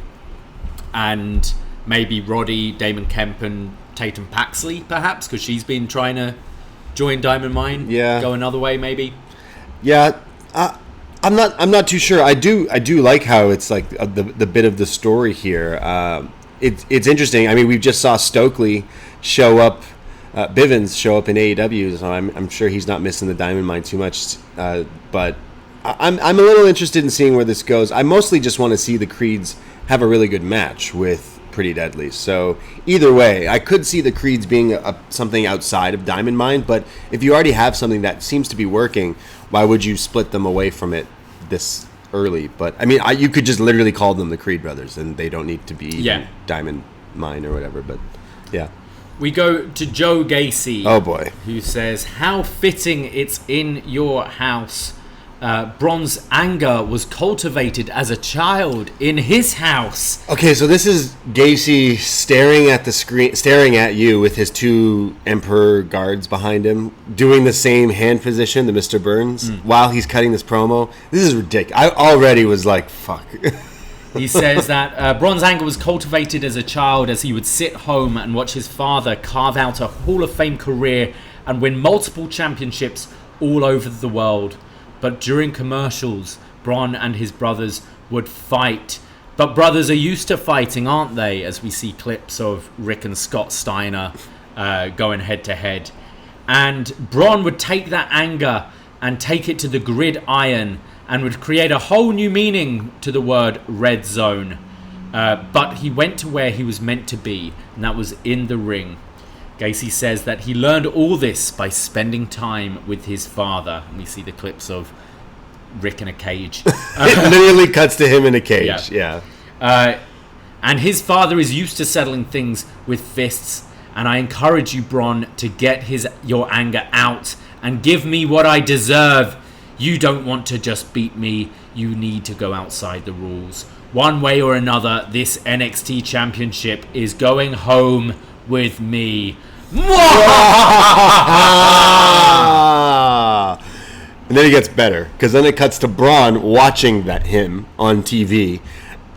and maybe Roddy, Damon Kemp, and Tatum Paxley, perhaps, because she's been trying to join Diamond Mine. Yeah. Go another way, maybe. Yeah. I'm not too sure. I do like how it's like the bit of the story here. It's interesting. I mean, we just saw Stokely show up, Bivens show up in AEW, so I'm sure he's not missing the Diamond Mine too much. But I'm a little interested in seeing where this goes. I mostly just want to see the Creeds have a really good match with Pretty Deadly. So either way, I could see the Creeds being something outside of Diamond Mine, but if you already have something that seems to be working, why would you split them away from it this early? But I mean, you could just literally call them the Creed brothers and they don't need to be Diamond Mine or whatever. But yeah, we go to Joe Gacy. Oh boy. Who says, how fitting it's in your house. Bron's anger was cultivated as a child in his house. Okay, so this is Gacy staring at the screen, staring at you with his two Emperor guards behind him, doing the same hand position to Mr. Burns while he's cutting this promo. This is ridiculous. I already was like, fuck. He says that Bron's anger was cultivated as a child as he would sit home and watch his father carve out a Hall of Fame career and win multiple championships all over the world. But during commercials, Bron and his brothers would fight. But brothers are used to fighting, aren't they? As we see clips of Rick and Scott Steiner going head to head. And Bron would take that anger and take it to the gridiron and would create a whole new meaning to the word red zone. But he went to where he was meant to be, and that was in the ring. Gacy says that he learned all this by spending time with his father. And we see the clips of Rick in a cage. It literally cuts to him in a cage, yeah. And his father is used to settling things with fists. And I encourage you, Bron, to get your anger out and give me what I deserve. You don't want to just beat me. You need to go outside the rules. One way or another, this NXT championship is going home with me. And then it gets better, because then it cuts to Braun watching him on TV,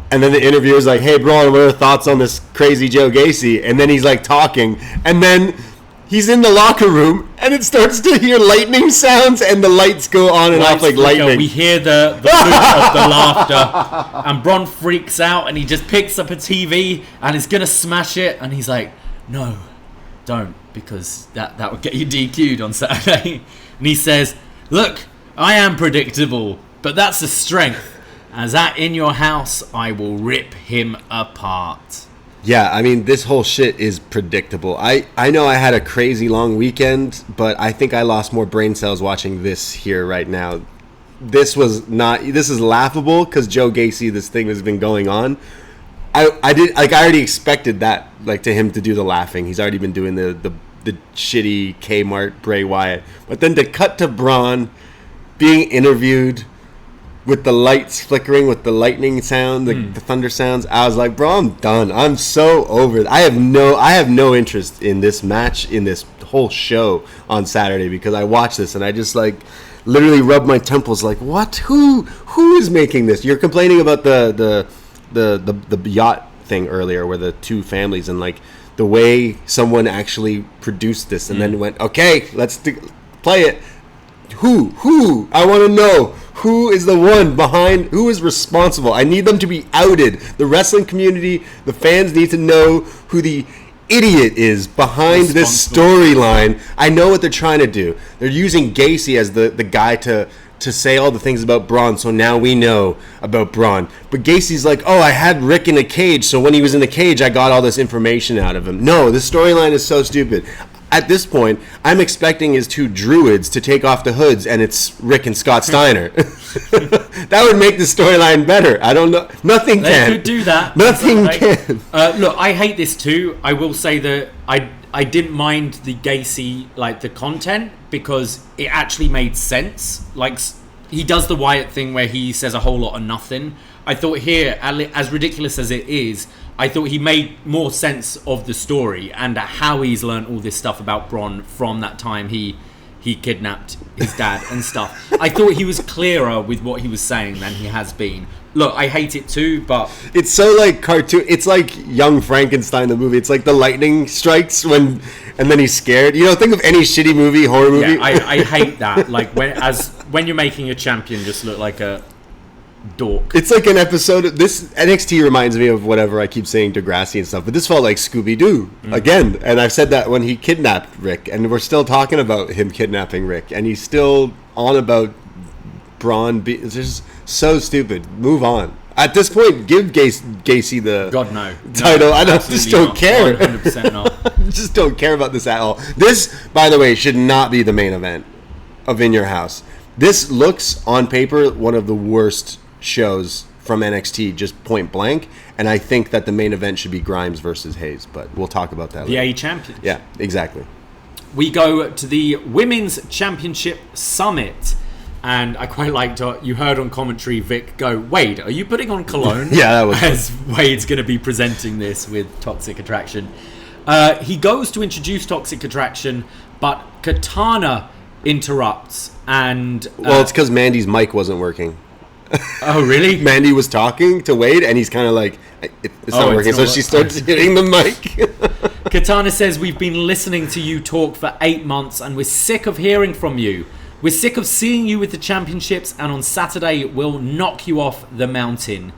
and then the interviewer's like, hey Braun, what are your thoughts on this crazy Joe Gacy? And then he's like talking, and then he's in the locker room and it starts to hear lightning sounds and the lights go on and off like lightning. We hear the loop of the laughter, and Braun freaks out and he just picks up a TV and is gonna smash it, and he's like, no, don't, because that would get you DQ'd on Saturday. And he says, look, I am predictable, but that's a strength. As that in your house, I will rip him apart. Yeah, I mean, this whole shit is predictable. I know I had a crazy long weekend, but I think I lost more brain cells watching this here right now this is laughable because Joe Gacy, this thing has been going on. I already expected that, like, to him to do the laughing. He's already been doing the shitty Kmart Bray Wyatt. But then to cut to Braun being interviewed with the lights flickering, with the lightning sound, the thunder sounds, I was like, bro, I'm done. I'm so over it. I have no interest in this match, in this whole show on Saturday, because I watched this and I just, like, literally rubbed my temples like, what? Who is making this? You're complaining about the yacht thing earlier, where the two families, and, like, the way someone actually produced this and then went, okay, let's play it. Who? I want to know who is the one behind, who is responsible. I need them to be outed. The wrestling community, the fans need to know who the idiot is behind this storyline. I know what they're trying to do. They're using Gacy as the guy to say all the things about Braun, so now we know about Braun. But Gacy's like, oh, I had Rick in a cage, so when he was in the cage, I got all this information out of him. No, this storyline is so stupid. At this point, I'm expecting his two druids to take off the hoods, and it's Rick and Scott Steiner. That would make the storyline better. I don't know. Nothing can. They could do that. Nothing can. Look, I hate this too. I will say that I didn't mind the Gacy, like, the content, because it actually made sense. Like, he does the Wyatt thing where he says a whole lot of nothing. I thought here, as ridiculous as it is, I thought he made more sense of the story and how he's learned all this stuff about Braun from that time he kidnapped his dad and stuff. I thought he was clearer with what he was saying than he has been. Look, I hate it too, but it's so, like, cartoon. It's like Young Frankenstein, the movie. It's like the lightning strikes and then he's scared. You know, think of any shitty movie, horror movie. Yeah, I hate that. Like, when you're making a champion just look like a dork. It's like an episode of this. NXT reminds me of whatever I keep saying, Degrassi and stuff, but this felt like Scooby-Doo again. And I've said that when he kidnapped Rick, and we're still talking about him kidnapping Rick, and he's still on about Braun. It's just so stupid. Move on. At this point, give Gacy the title. I just don't care. 100% not. Just don't care about this at all. This, by the way, should not be the main event of In Your House. This looks, on paper, one of the worst shows from NXT, just point blank, and I think that the main event should be Grimes versus Hayes, but we'll talk about that later. The A Championship. Yeah, exactly. We go to the Women's Championship Summit, and I quite liked, you heard on commentary Vic go, Wade, are you putting on cologne? Yeah, that was as Wade's going to be presenting this with Toxic Attraction. He goes to introduce Toxic Attraction, but Katana interrupts, and well, it's because Mandy's mic wasn't working. Oh, really? Mandy was talking to Wade, and he's kind of like, it's not working, so she starts hitting the mic. Katana says, we've been listening to you talk for 8 months, and we're sick of hearing from you. We're sick of seeing you with the championships, and on Saturday, we'll knock you off the mountain.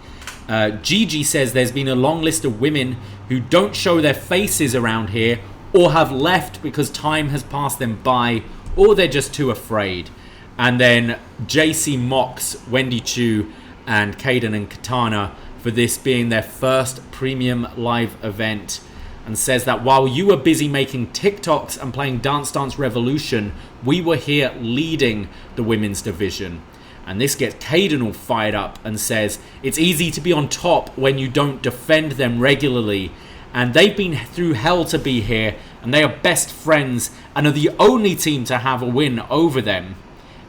Gigi says there's been a long list of women who don't show their faces around here, or have left because time has passed them by, or they're just too afraid. And then JC mocks Wendy Chu and Kaden and Katana for this being their first premium live event, and says that while you were busy making TikToks and playing Dance Dance Revolution, we were here leading the women's division. And this gets Kaden all fired up and says, it's easy to be on top when you don't defend them regularly. And they've been through hell to be here, and they are best friends and are the only team to have a win over them.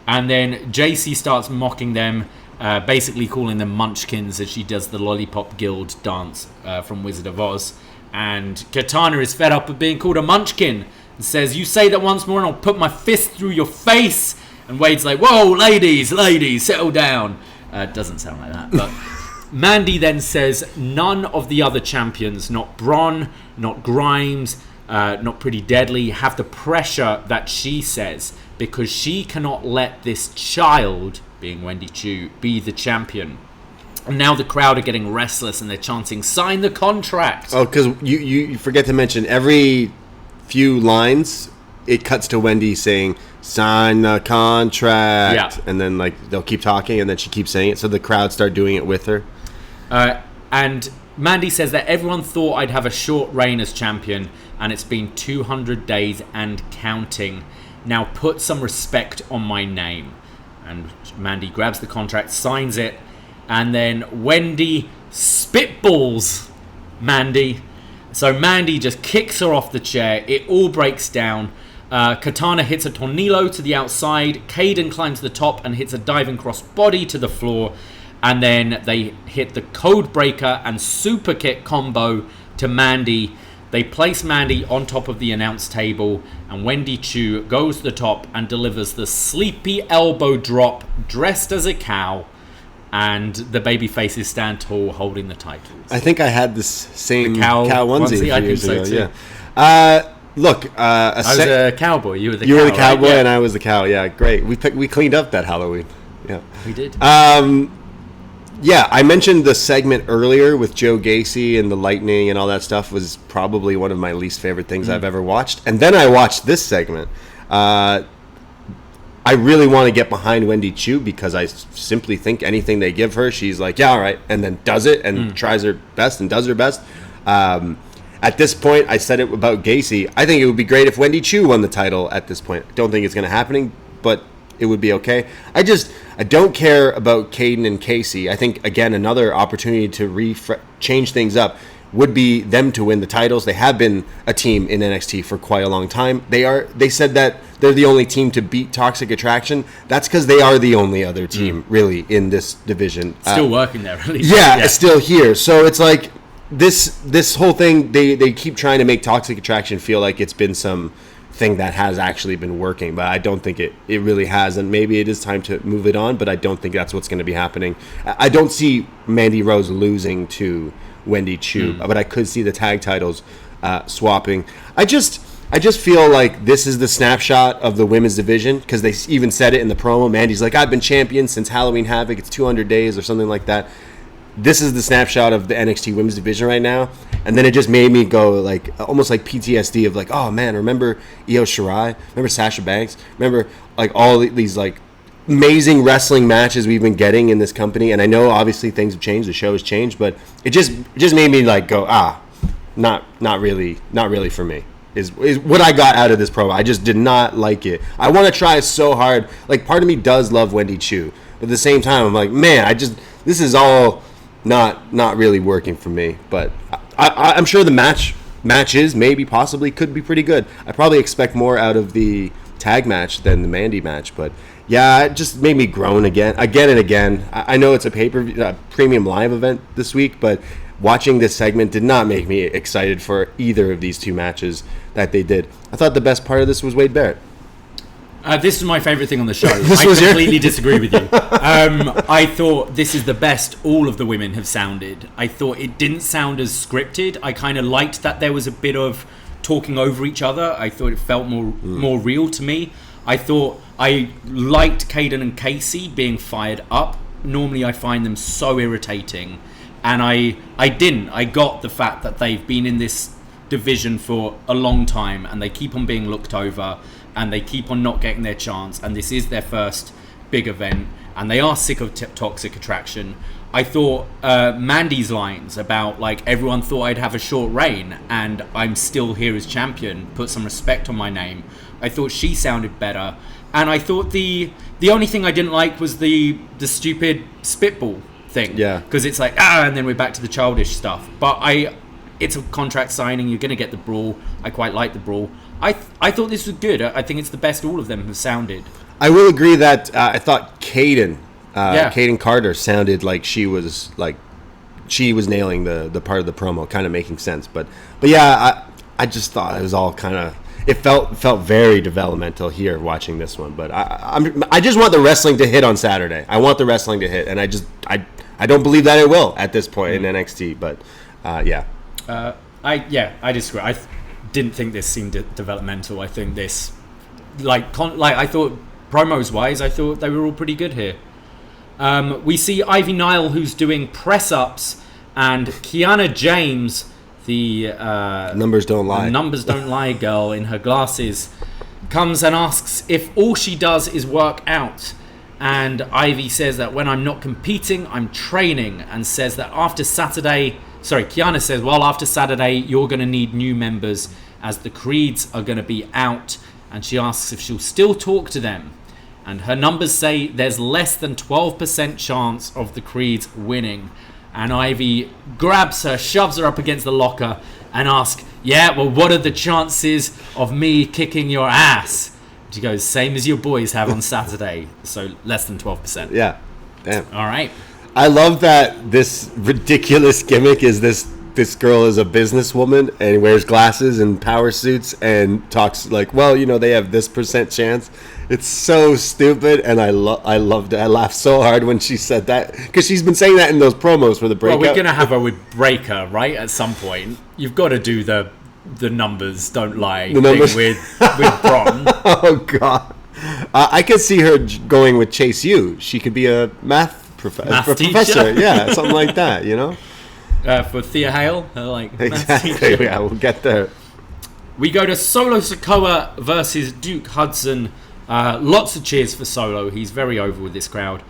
And then JC starts mocking them, basically calling them munchkins as she does the Lollipop Guild dance from Wizard of Oz. And Katana is fed up of being called a munchkin and says, you say that once more and I'll put my fist through your face. And Wade's like, whoa, ladies, settle down. Doesn't sound like that, but Mandy then says none of the other champions, not Braun, not Grimes, not Pretty Deadly, have the pressure that she says, because she cannot let this child, being Wendy Chu, be the champion. And now the crowd are getting restless and they're chanting, sign the contract. Oh, because you forget to mention every few lines, it cuts to Wendy saying, sign the contract. Yeah. And then, like, they'll keep talking and then she keeps saying it, so the crowd start doing it with her. And Mandy says that everyone thought I'd have a short reign as champion, and it's been 200 days and counting. Now put some respect on my name. And Mandy grabs the contract, signs it, and then Wendy spitballs Mandy. So Mandy just kicks her off the chair. It all breaks down. Katana hits a tornillo to the outside. Kaden climbs to the top and hits a diving crossbody to the floor. And then they hit the code breaker and super kick combo to Mandy. They place Mandy on top of the announce table, and Wendy Chu goes to the top and delivers the sleepy elbow drop dressed as a cow, and the baby faces stand tall holding the titles. I think I had this same cow onesie I think so too. Yeah. Look, I was a cowboy. You were the cowboy, right? Yeah. And I was the cow. Yeah, great. We cleaned up that Halloween. Yeah, we did. Yeah, I mentioned the segment earlier with Joe Gacy and the lightning and all that stuff was probably one of my least favorite things I've ever watched. And then I watched this segment. I really want to get behind Wendy Chu because I simply think anything they give her, she's like, yeah, all right, and then does it and tries her best and does her best. At this point, I said it about Gacy. I think it would be great if Wendy Chu won the title at this point. I don't think it's going to happen, but it would be okay. I don't care about Kaden and Casey. I think, again, another opportunity to change things up would be them to win the titles. They have been a team in NXT for quite a long time. They said that they're the only team to beat Toxic Attraction. That's because they are the only other team, really, in this division. Still working there, really. Yeah, still here. So it's like this whole thing, they keep trying to make Toxic Attraction feel like it's been some thing that has actually been working, but I don't think it really has, and maybe it is time to move it on, but I don't think that's what's going to be happening. I don't see Mandy Rose losing to Wendy Chu, but I could see the tag titles swapping. I just feel like this is the snapshot of the women's division, because they even said it in the promo. Mandy's like, I've been champion since Halloween Havoc, it's 200 days or something like that. This is the snapshot of the NXT women's division right now. And then it just made me go like almost like PTSD of like, oh man, remember Io Shirai? Remember Sasha Banks? Remember like all these like amazing wrestling matches we've been getting in this company? And I know obviously things have changed, the show has changed, but it just made me like go, not really for me. Is what I got out of this promo. I just did not like it. I want to try so hard. Like part of me does love Wendy Chu, but at the same time I'm like, man, this is all not really working for me. But I'm sure the matches maybe possibly could be pretty good. I probably expect more out of the tag match than the Mandy match, but yeah, it just made me groan again and again. I know it's a premium live event this week, but watching this segment did not make me excited for either of these two matches that they did. I thought the best part of this was Wade Barrett. This is my favorite thing on the show. I completely disagree with you. I thought this is the best all of the women have sounded. I thought it didn't sound as scripted. I kind of liked that there was a bit of talking over each other. I thought it felt more real to me. I thought I liked Kaden and Casey being fired up. Normally I find them so irritating. And I didn't. I got the fact that they've been in this division for a long time and they keep on being looked over and they keep on not getting their chance, and this is their first big event and they are sick of Toxic Attraction. I thought Mandy's lines about like everyone thought I'd have a short reign and I'm still here as champion, put some respect on my name. I thought she sounded better, and I thought the only thing I didn't like was the stupid spitball thing. Yeah, because it's like and then we're back to the childish stuff. But it's a contract signing. You're going to get the brawl. I quite like the brawl. I thought this was good. I think it's the best all of them have sounded. I will agree that I thought Kaden Carter sounded like she was nailing the part of the promo, kind of making sense. But yeah, I just thought it was all kind of, it felt very developmental here watching this one. But I just want the wrestling to hit on Saturday. I want the wrestling to hit, and I don't believe that it will at this point in NXT. But yeah. I disagree. I didn't think this seemed developmental. I think this, I thought promos wise, I thought they were all pretty good here. We see Ivy Nile, who's doing press ups, and Kiana James, the numbers don't lie girl in her glasses, comes and asks if all she does is work out. And Ivy says that when I'm not competing, I'm training, and says that Kiana says, well, after Saturday, you're going to need new members as the Creeds are going to be out. And she asks if she'll still talk to them. And her numbers say there's less than 12% chance of the Creeds winning. And Ivy grabs her, shoves her up against the locker, and asks, yeah, well, what are the chances of me kicking your ass? She goes, same as your boys have on Saturday. So less than 12%. Yeah. Damn. All right. I love that this ridiculous gimmick is this girl is a businesswoman and wears glasses and power suits and talks like, well, they have this % chance. It's so stupid, and I loved it. I laughed so hard when she said that, because she's been saying that in those promos for the breakout. Well, we're going to have her with Breaker, right, at some point. You've got to do the numbers don't lie the numbers. Thing with Braun. Oh, God. I could see her going with Chase U. She could be a math professor. Yeah, something like that, For Thea Hale, exactly. Yeah, we'll get there. We go to Solo Sikoa versus Duke Hudson. Lots of cheers for Solo. He's very over with this crowd.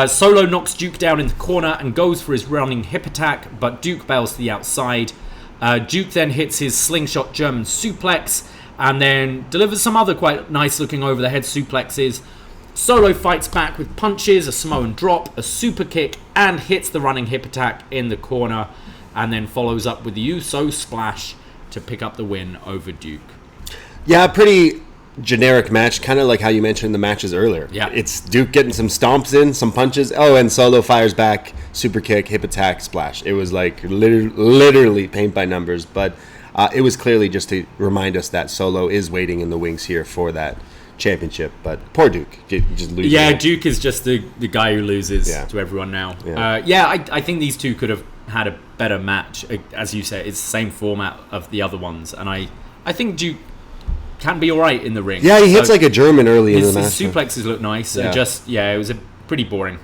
Solo knocks Duke down in the corner and goes for his running hip attack, but Duke bails to the outside. Duke then hits his slingshot German suplex and then delivers some other quite nice looking over the head suplexes. Solo fights back with punches, a Samoan drop, a super kick, and hits the running hip attack in the corner, and then follows up with the Uso splash to pick up the win over Duke. Yeah, pretty generic match, kind of like how you mentioned the matches earlier. Yeah. It's Duke getting some stomps in, some punches. Oh, and Solo fires back, super kick, hip attack, splash. It was like literally paint by numbers, but it was clearly just to remind us that Solo is waiting in the wings here for that championship. But poor Duke, just loses. Yeah, Duke is just the guy who loses to everyone now. Yeah. I think these two could have had a better match. As you say, it's the same format of the other ones, and I think Duke can be all right in the ring. Yeah, he hits like a German early in the match. His suplexes look nice. It was pretty boring.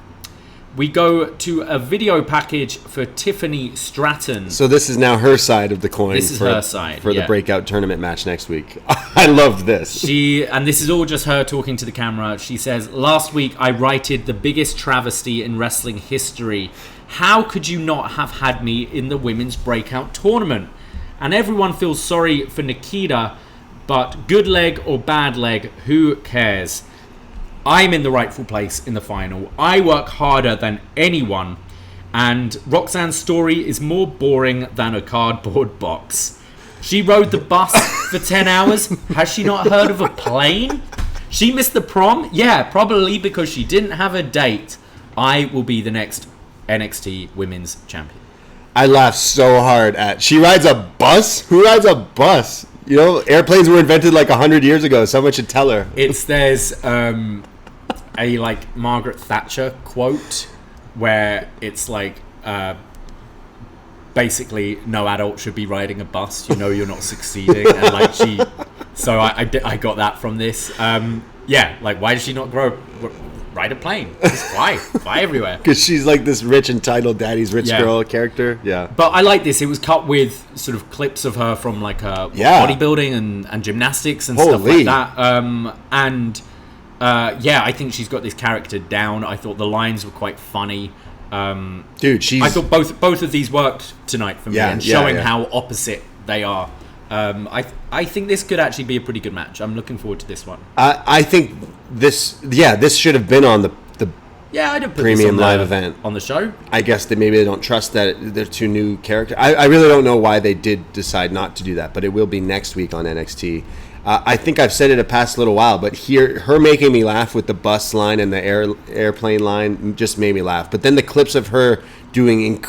We go to a video package for Tiffany Stratton. So this is now her side of the coin. This is her side for the breakout tournament match next week. I loved this. And this is all just her talking to the camera. She says, "Last week I righted the biggest travesty in wrestling history. How could you not have had me in the women's breakout tournament? And everyone feels sorry for Nikita, but good leg or bad leg, who cares? I'm in the rightful place in the final. I work harder than anyone, and Roxanne's story is more boring than a cardboard box. She rode the bus for 10 hours. Has she not heard of a plane? She missed the prom? Yeah, probably because she didn't have a date. I will be the next NXT Women's Champion." I laughed so hard at, she rides a bus? Who rides a bus? Airplanes were invented like 100 years ago. Someone should tell her. There's a like Margaret Thatcher quote where it's like basically no adult should be riding a bus. You're not succeeding, and like she. So I got that from this. Why does she not ride a plane? Just fly everywhere. Because she's like this rich, entitled daddy's rich girl character. Yeah. But I like this. It was cut with sort of clips of her from like bodybuilding and gymnastics and stuff like that. I think she's got this character down. I thought the lines were quite funny. Dude, I thought both of these worked tonight for me, and showing how opposite they are. I think this could actually be a pretty good match. I'm looking forward to this one. I think this should have been on the I'd have put premium this on live event on the show. I guess that maybe they don't trust that they're two new characters. I really don't know why they did decide not to do that, but it will be next week on NXT. I think I've said it a past little while, but her making me laugh with the bus line and the airplane line just made me laugh. But then the clips of her doing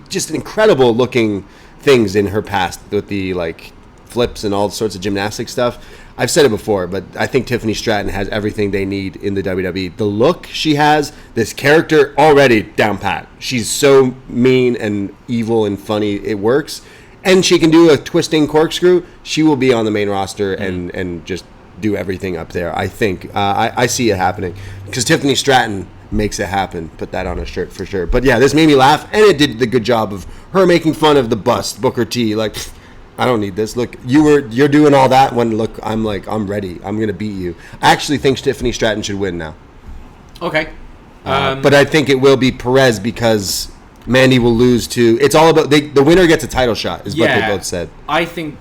just incredible looking things in her past with the like flips and all sorts of gymnastic stuff. I've said it before, but I think Tiffany Stratton has everything they need in the WWE. The look she has, this character already down pat. She's so mean and evil and funny, it works. And she can do a twisting corkscrew. She will be on the main roster and just do everything up there. I think I see it happening because Tiffany Stratton makes it happen. Put that on a shirt for sure. But yeah, this made me laugh, and it did the good job of her making fun of the bust, Booker T. Like, I don't need this. Look, you're doing all that when I'm ready. I'm gonna beat you. I actually think Tiffany Stratton should win now. Okay, but I think it will be Perez because Mandy will lose to. It's all about the winner gets a title shot, is what they both said. I think,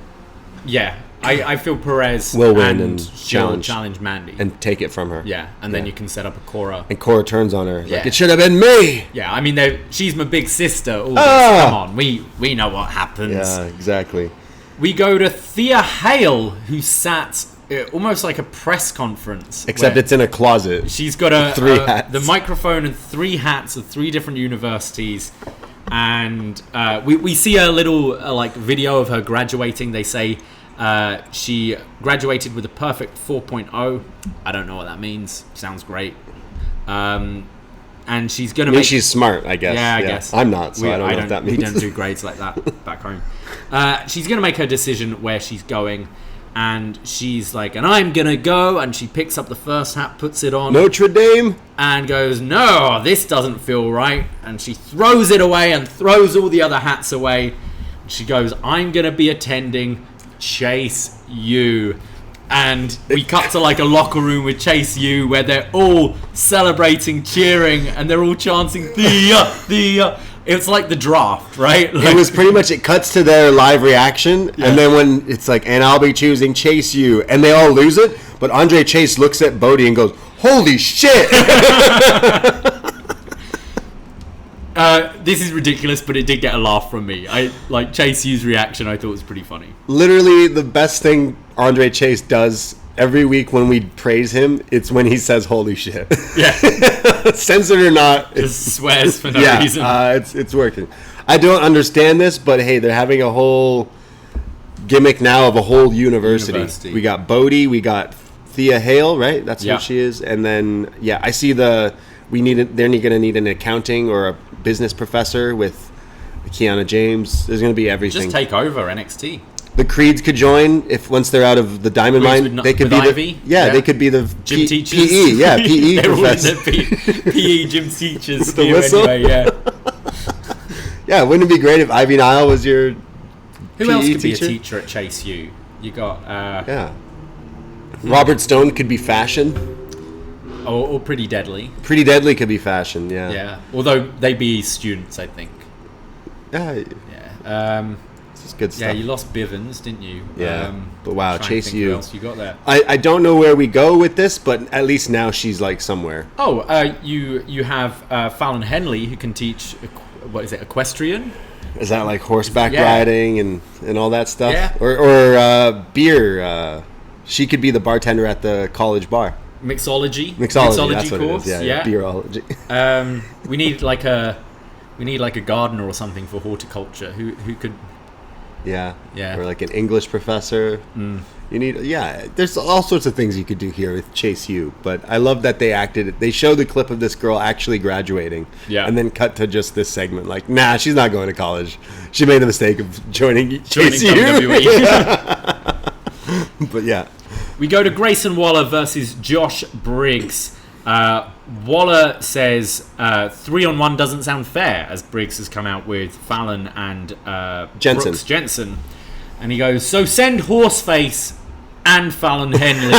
I feel Perez will win and challenge Mandy and take it from her. Yeah, and then you can set up a Cora. And Cora turns on her like, it should have been me. Yeah, I mean, she's my big sister. Come on, we know what happens. Yeah, exactly. We go to Thea Hale, who sat almost like a press conference. Except it's in a closet. She's got the microphone and 3 hats of 3 different universities. And we see a little video of her graduating. They say she graduated with a perfect 4.0. I don't know what that means. Sounds great. And she's going to make... she's smart, I guess. Yeah, I guess. I'm not, so I don't know what that means. We don't do grades like that back home. She's going to make her decision where she's going. And she's like, and I'm going to go. And she picks up the first hat, puts it on. Notre Dame. And goes, no, this doesn't feel right. And she throws it away and throws all the other hats away. And she goes, I'm going to be attending Chase U. And we cut to like a locker room with Chase U where they're all celebrating, cheering, and they're all chanting the. It's like the draft, right? It was pretty much, it cuts to their live reaction, and then when it's like, and I'll be choosing Chase U, and they all lose it, but Andre Chase looks at Bodie and goes, holy shit! This is ridiculous, but it did get a laugh from me. Chase U's reaction, I thought was pretty funny. Literally, the best thing Andre Chase does every week when we praise him, it's when he says holy shit. Yeah. Censored or not. Just swears for no reason. It's working. I don't understand this, but hey, they're having a whole gimmick now of a whole university. We got Bodie, we got Thea Hale, right? That's who she is. And then, I see they're going to need an accounting or a business professor with Kiana James. There's going to be everything. Just take over NXT. The Creeds could join once they're out of the Diamond Mine. They could be Ivy? They could be the gym teachers. PE, PE They're professor. all in the PE gym teachers. With the whistle. Anyway, yeah, wouldn't it be great if Ivy Nile was your Who PE else could teacher? be a teacher at Chase U? You got Robert Stone could be fashion. Or Pretty Deadly. Pretty Deadly could be fashion. Yeah. Although they'd be students, I think. Yeah. This is good stuff. Yeah, you lost Bivens, didn't you? Yeah. But wow, Chase U. What else you got there? I don't know where we go with this, but at least now she's like somewhere. Oh, you have Fallon Henley who can teach. What is it? Equestrian. Is that like horseback riding and all that stuff? Yeah. Or beer. She could be the bartender at the college bar. Mixology. That's course. What it is. Yeah. Beerology. We need like a gardener or something for horticulture. Who could? Yeah. Or like an English professor. You need. There's all sorts of things you could do here with Chase U. But I love that they showed the clip of this girl actually graduating. Yeah. And then cut to just this segment. Like, nah, she's not going to college. She made the mistake of joining Chase U. WWE. But yeah. We go to Grayson Waller versus Josh Briggs. Waller says 3-on-1 doesn't sound fair, as Briggs has come out with Fallon and Brooks Jensen. And he goes, so send Horseface and Fallon Henley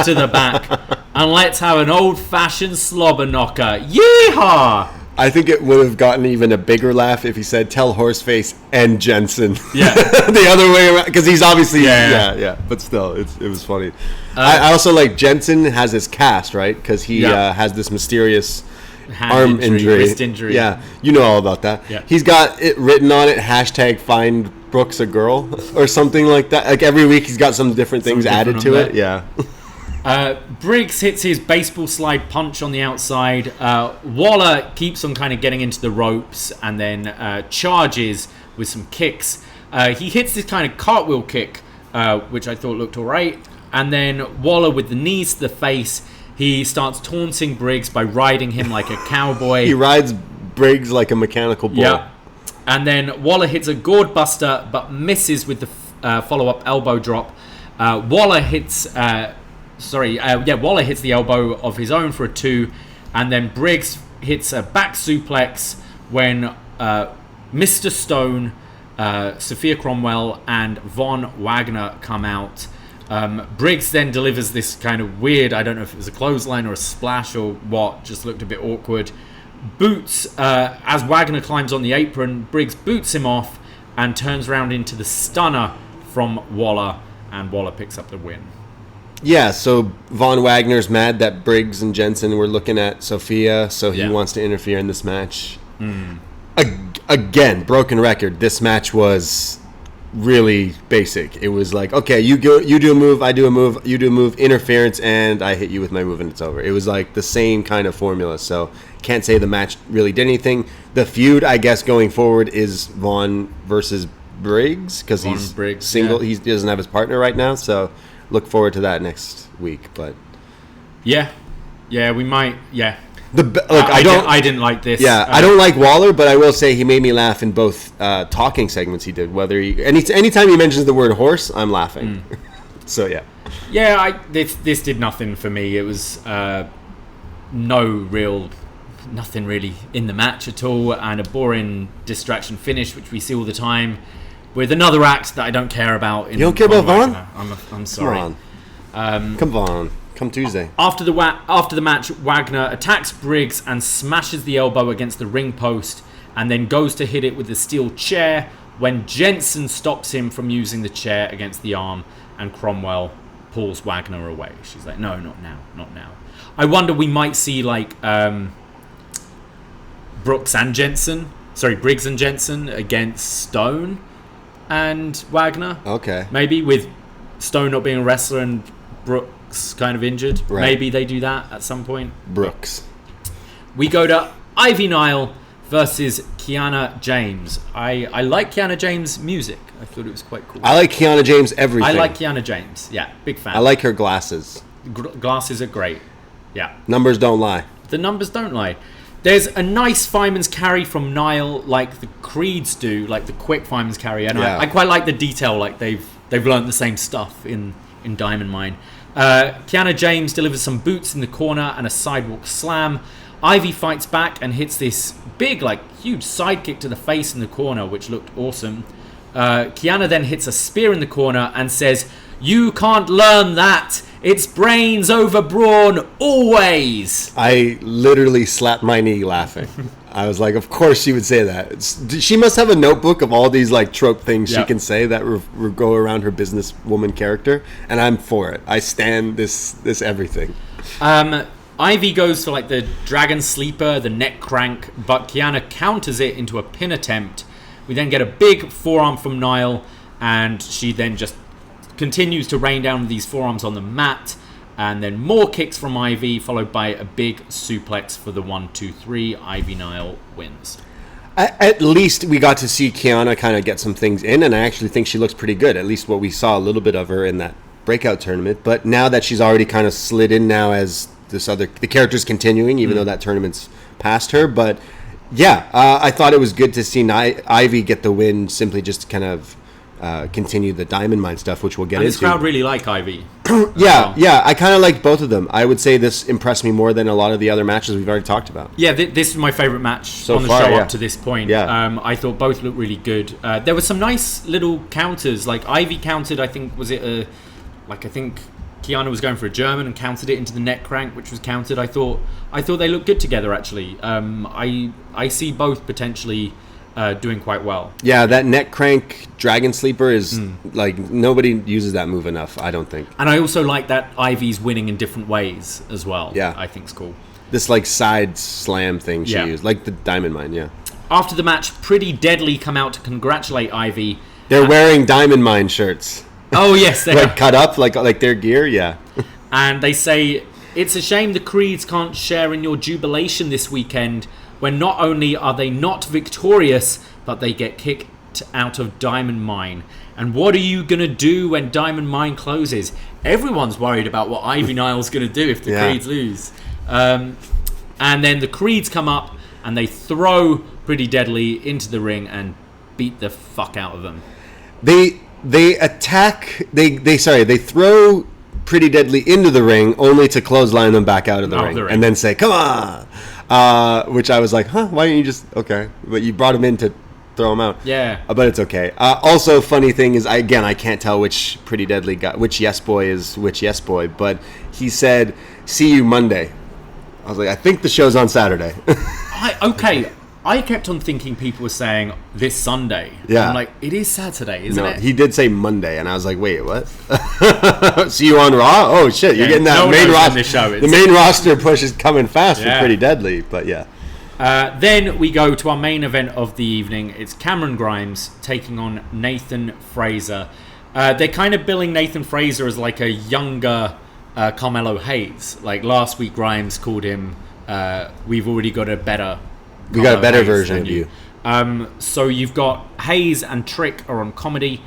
to the back and let's have an old-fashioned slobber knocker. Yeehaw! I think it would have gotten even a bigger laugh if he said, tell Horseface and Jensen. Yeah. The other way around, because he's obviously... Yeah. But still, it was funny. I also like Jensen has his cast, right? Because he has this mysterious arm injury. Wrist injury. Yeah, you know all about that. Yeah. He's got it written on it, hashtag find Brooks a girl, or something like that. Like every week he's got some different things added to it. Yeah. Briggs hits his baseball slide punch on the outside. Waller keeps on kind of getting into the ropes and then charges with some kicks. He hits this kind of cartwheel kick, which I thought looked all right. And then Waller with the knees to the face, he starts taunting Briggs by riding him like a cowboy. He rides Briggs like a mechanical bull. Yeah. And then Waller hits a gourd buster but misses with the follow-up elbow drop. Waller hits... Waller hits the elbow of his own for a 2, and then Briggs hits a back suplex when Mr. Stone, Sophia Cromwell, and Von Wagner come out. Briggs then delivers this kind of weird, I don't know if it was a clothesline or a splash or what, just looked a bit awkward. Boots, as Wagner climbs on the apron, Briggs boots him off and turns around into the stunner from Waller. and Waller picks up the win. Yeah, so Von Wagner's mad that Briggs and Jensen were looking at Sophia, so he wants to interfere in this match. Again, broken record. This match was really basic. It was like, okay, you do a move, I do a move, you do a move, interference, and I hit you with my move, and it's over. It was like the same kind of formula. So can't say the match really did anything. The feud, I guess, going forward is Vaughn versus Briggs because he's single. Yeah. He doesn't have his partner right now, so look forward to that next week. But yeah, we might. Yeah. I didn't like this. Yeah, I don't like Waller, but I will say he made me laugh in both talking segments he did. Whether anytime he mentions the word horse, I'm laughing. So yeah. Yeah, this did nothing for me. It was nothing really in the match at all, and a boring distraction finish, which we see all the time, with another act that I don't care about. You don't care about Vaughn? I'm sorry. Come on. Come Tuesday. After the match, Wagner attacks Briggs and smashes the elbow against the ring post, and then goes to hit it with the steel chair when Jensen stops him from using the chair against the arm, and Cromwell pulls Wagner away. She's like, no, not now. I wonder we might see like Briggs and Jensen against Stone and Wagner. Okay. Maybe with Stone not being a wrestler and Brooks kind of injured. Right. Maybe they do that at some point. Brooks. We go to Ivy Nile versus Kiana James. I like Kiana James' music. I thought it was quite cool. I like Kiana James' everything. I like Kiana James. Yeah, big fan. I like her glasses. Glasses are great. Yeah. Numbers don't lie. The numbers don't lie. There's a nice fireman's carry from Nile, like the Creeds do, like the quick fireman's carry, and I quite like the detail. Like they've learned the same stuff in Diamond Mine. Kiana James delivers some boots in the corner and a sidewalk slam. Ivy fights back and hits this big, like huge sidekick to the face in the corner, which looked awesome. Kiana then hits a spear in the corner and says, "You can't learn that. It's brains over brawn, always." I literally slapped my knee laughing. I was like, of course she would say that. She must have a notebook of all these like trope things she can say that go around her businesswoman character, and I'm for it. I stand this everything. Ivy goes for like the dragon sleeper, the neck crank, but Kiana counters it into a pin attempt. We then get a big forearm from Nile, and she then just continues to rain down these forearms on the mat, and then more kicks from Ivy, followed by a big suplex for the 1-2-3. Ivy Nile wins. At least we got to see Kiana kind of get some things in, and I actually think she looks pretty good. At least what we saw a little bit of her in that breakout tournament. But now that she's already kind of slid in now as the character's continuing, even though that tournament's past her. But yeah, I thought it was good to see Ivy get the win, simply just to kind of continue the Diamond Mine stuff, which we'll get into. This crowd really like Ivy. Yeah, I kind of like both of them. I would say this impressed me more than a lot of the other matches we've already talked about. Yeah, this is my favorite match on the show up to this point. Yeah. I thought both looked really good. There were some nice little counters. Like Ivy countered, I think Kiana was going for a German and countered it into the neck crank, which was countered. I thought they looked good together, actually. I see both potentially doing quite well. Yeah, that neck crank dragon sleeper is like nobody uses that move enough, I don't think. And I also like that Ivy's winning in different ways as well. Yeah, I think it's cool. This like side slam thing she used, like the Diamond Mine. Yeah. After the match, Pretty Deadly come out to congratulate Ivy. They're wearing Diamond Mine shirts. Oh yes, they like cut up like their gear. Yeah. And they say it's a shame the Creeds can't share in your jubilation this weekend, when not only are they not victorious, but they get kicked out of Diamond Mine. And what are you going to do when Diamond Mine closes? Everyone's worried about what Ivy Nile's going to do if the Creeds lose. And then the Creeds come up and they throw Pretty Deadly into the ring and beat the fuck out of them. They attack. They throw Pretty Deadly into the ring only to clothesline them back out of the ring and then say, "Come on." Which I was like, huh, why didn't you just... Okay. But you brought him in to throw him out. Yeah. But it's okay. Also, funny thing is, I can't tell which Pretty Deadly guy, which Yes Boy is which Yes Boy, but he said, "See you Monday." I was like, I think the show's on Saturday. Okay. I kept on thinking people were saying this Sunday. Yeah. I'm like, it is Saturday, isn't it? He did say Monday, and I was like, wait, what? See you on Raw? Oh, shit, you're getting that main roster. The main roster push is coming fast for Pretty Deadly, but yeah. Then we go to our main event of the evening. It's Cameron Grimes taking on Nathan Fraser. They're kind of billing Nathan Fraser as like a younger Carmelo Hayes. Like last week, Grimes called him, we've already got a better We got a better version of you. So you've got Hayes and Trick are on commentary.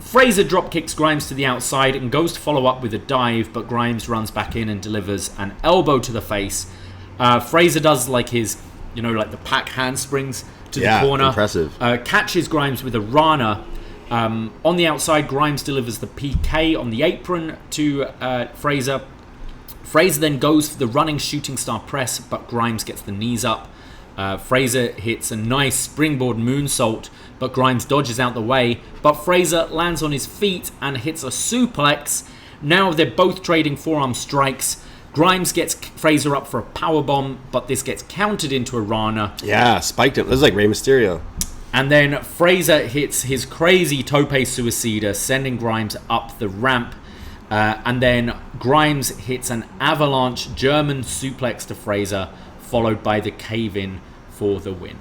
Fraser drop kicks Grimes to the outside and goes to follow up with a dive, but Grimes runs back in and delivers an elbow to the face. Fraser does like his, like the pack handsprings to the corner. Impressive. Catches Grimes with a Rana. On the outside, Grimes delivers the PK on the apron to Fraser. Fraser then goes for the running shooting star press, but Grimes gets the knees up. Fraser hits a nice springboard moonsault, but Grimes dodges out the way. But Fraser lands on his feet and hits a suplex. Now they're both trading forearm strikes. Grimes gets Fraser up for a powerbomb, but this gets countered into a Rana. Yeah, spiked him. This is like Rey Mysterio. And then Fraser hits his crazy tope suicida, sending Grimes up the ramp. And then Grimes hits an avalanche German suplex to Fraser, followed by the cave-in for the win.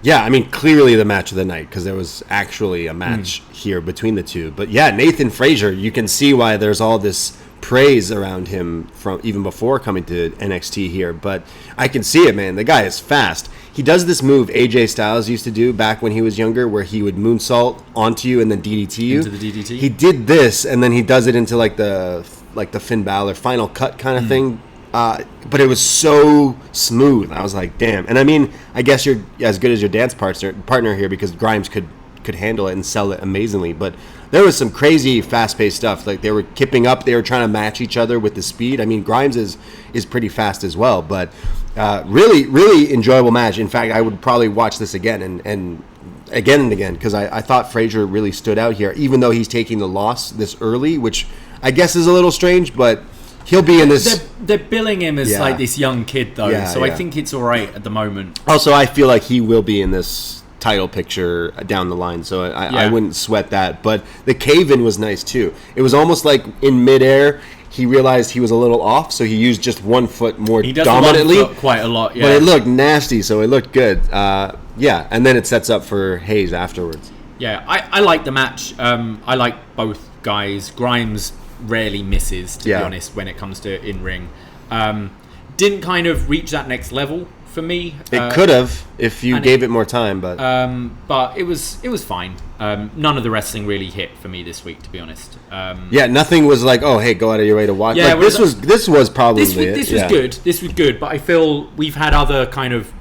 Yeah, I mean, clearly the match of the night, because there was actually a match here between the two. But yeah, Nathan Fraser, you can see why there's all this praise around him from even before coming to NXT here. But I can see it, man. The guy is fast. He does this move AJ Styles used to do back when he was younger, where he would moonsault onto you and then DDT you. Into the DDT? He did this, and then he does it into like the Finn Balor final cut kind of thing. But it was so smooth. I was like, damn. And I mean, I guess you're as good as your dance partner here, because Grimes could handle it and sell it amazingly. But there was some crazy fast-paced stuff. Like they were kipping up, they were trying to match each other with the speed. I mean, Grimes is pretty fast as well. But really, really enjoyable match. In fact, I would probably watch this again and again, because I thought Fraser really stood out here, even though he's taking the loss this early, which I guess is a little strange, but he'll be in this. They're billing him as like this young kid, though, I think it's all right at the moment. Also, I feel like he will be in this title picture down the line, so I wouldn't sweat that. But the cave-in was nice too. It was almost like in midair, he realized he was a little off, so he used just one foot more dominantly. One foot quite a lot, but it looked nasty, so it looked good. And then it sets up for Hayes afterwards. Yeah, I like the match. I like both guys. Grimes rarely misses, to be honest, when it comes to in-ring. Didn't kind of reach that next level for me. It could have if you gave it more time, but it was fine. None of the wrestling really hit for me this week, to be honest. Nothing was like, oh, hey, go out of your way to watch. Yeah, like, this was probably this was good. This was good, but I feel we've had other kind of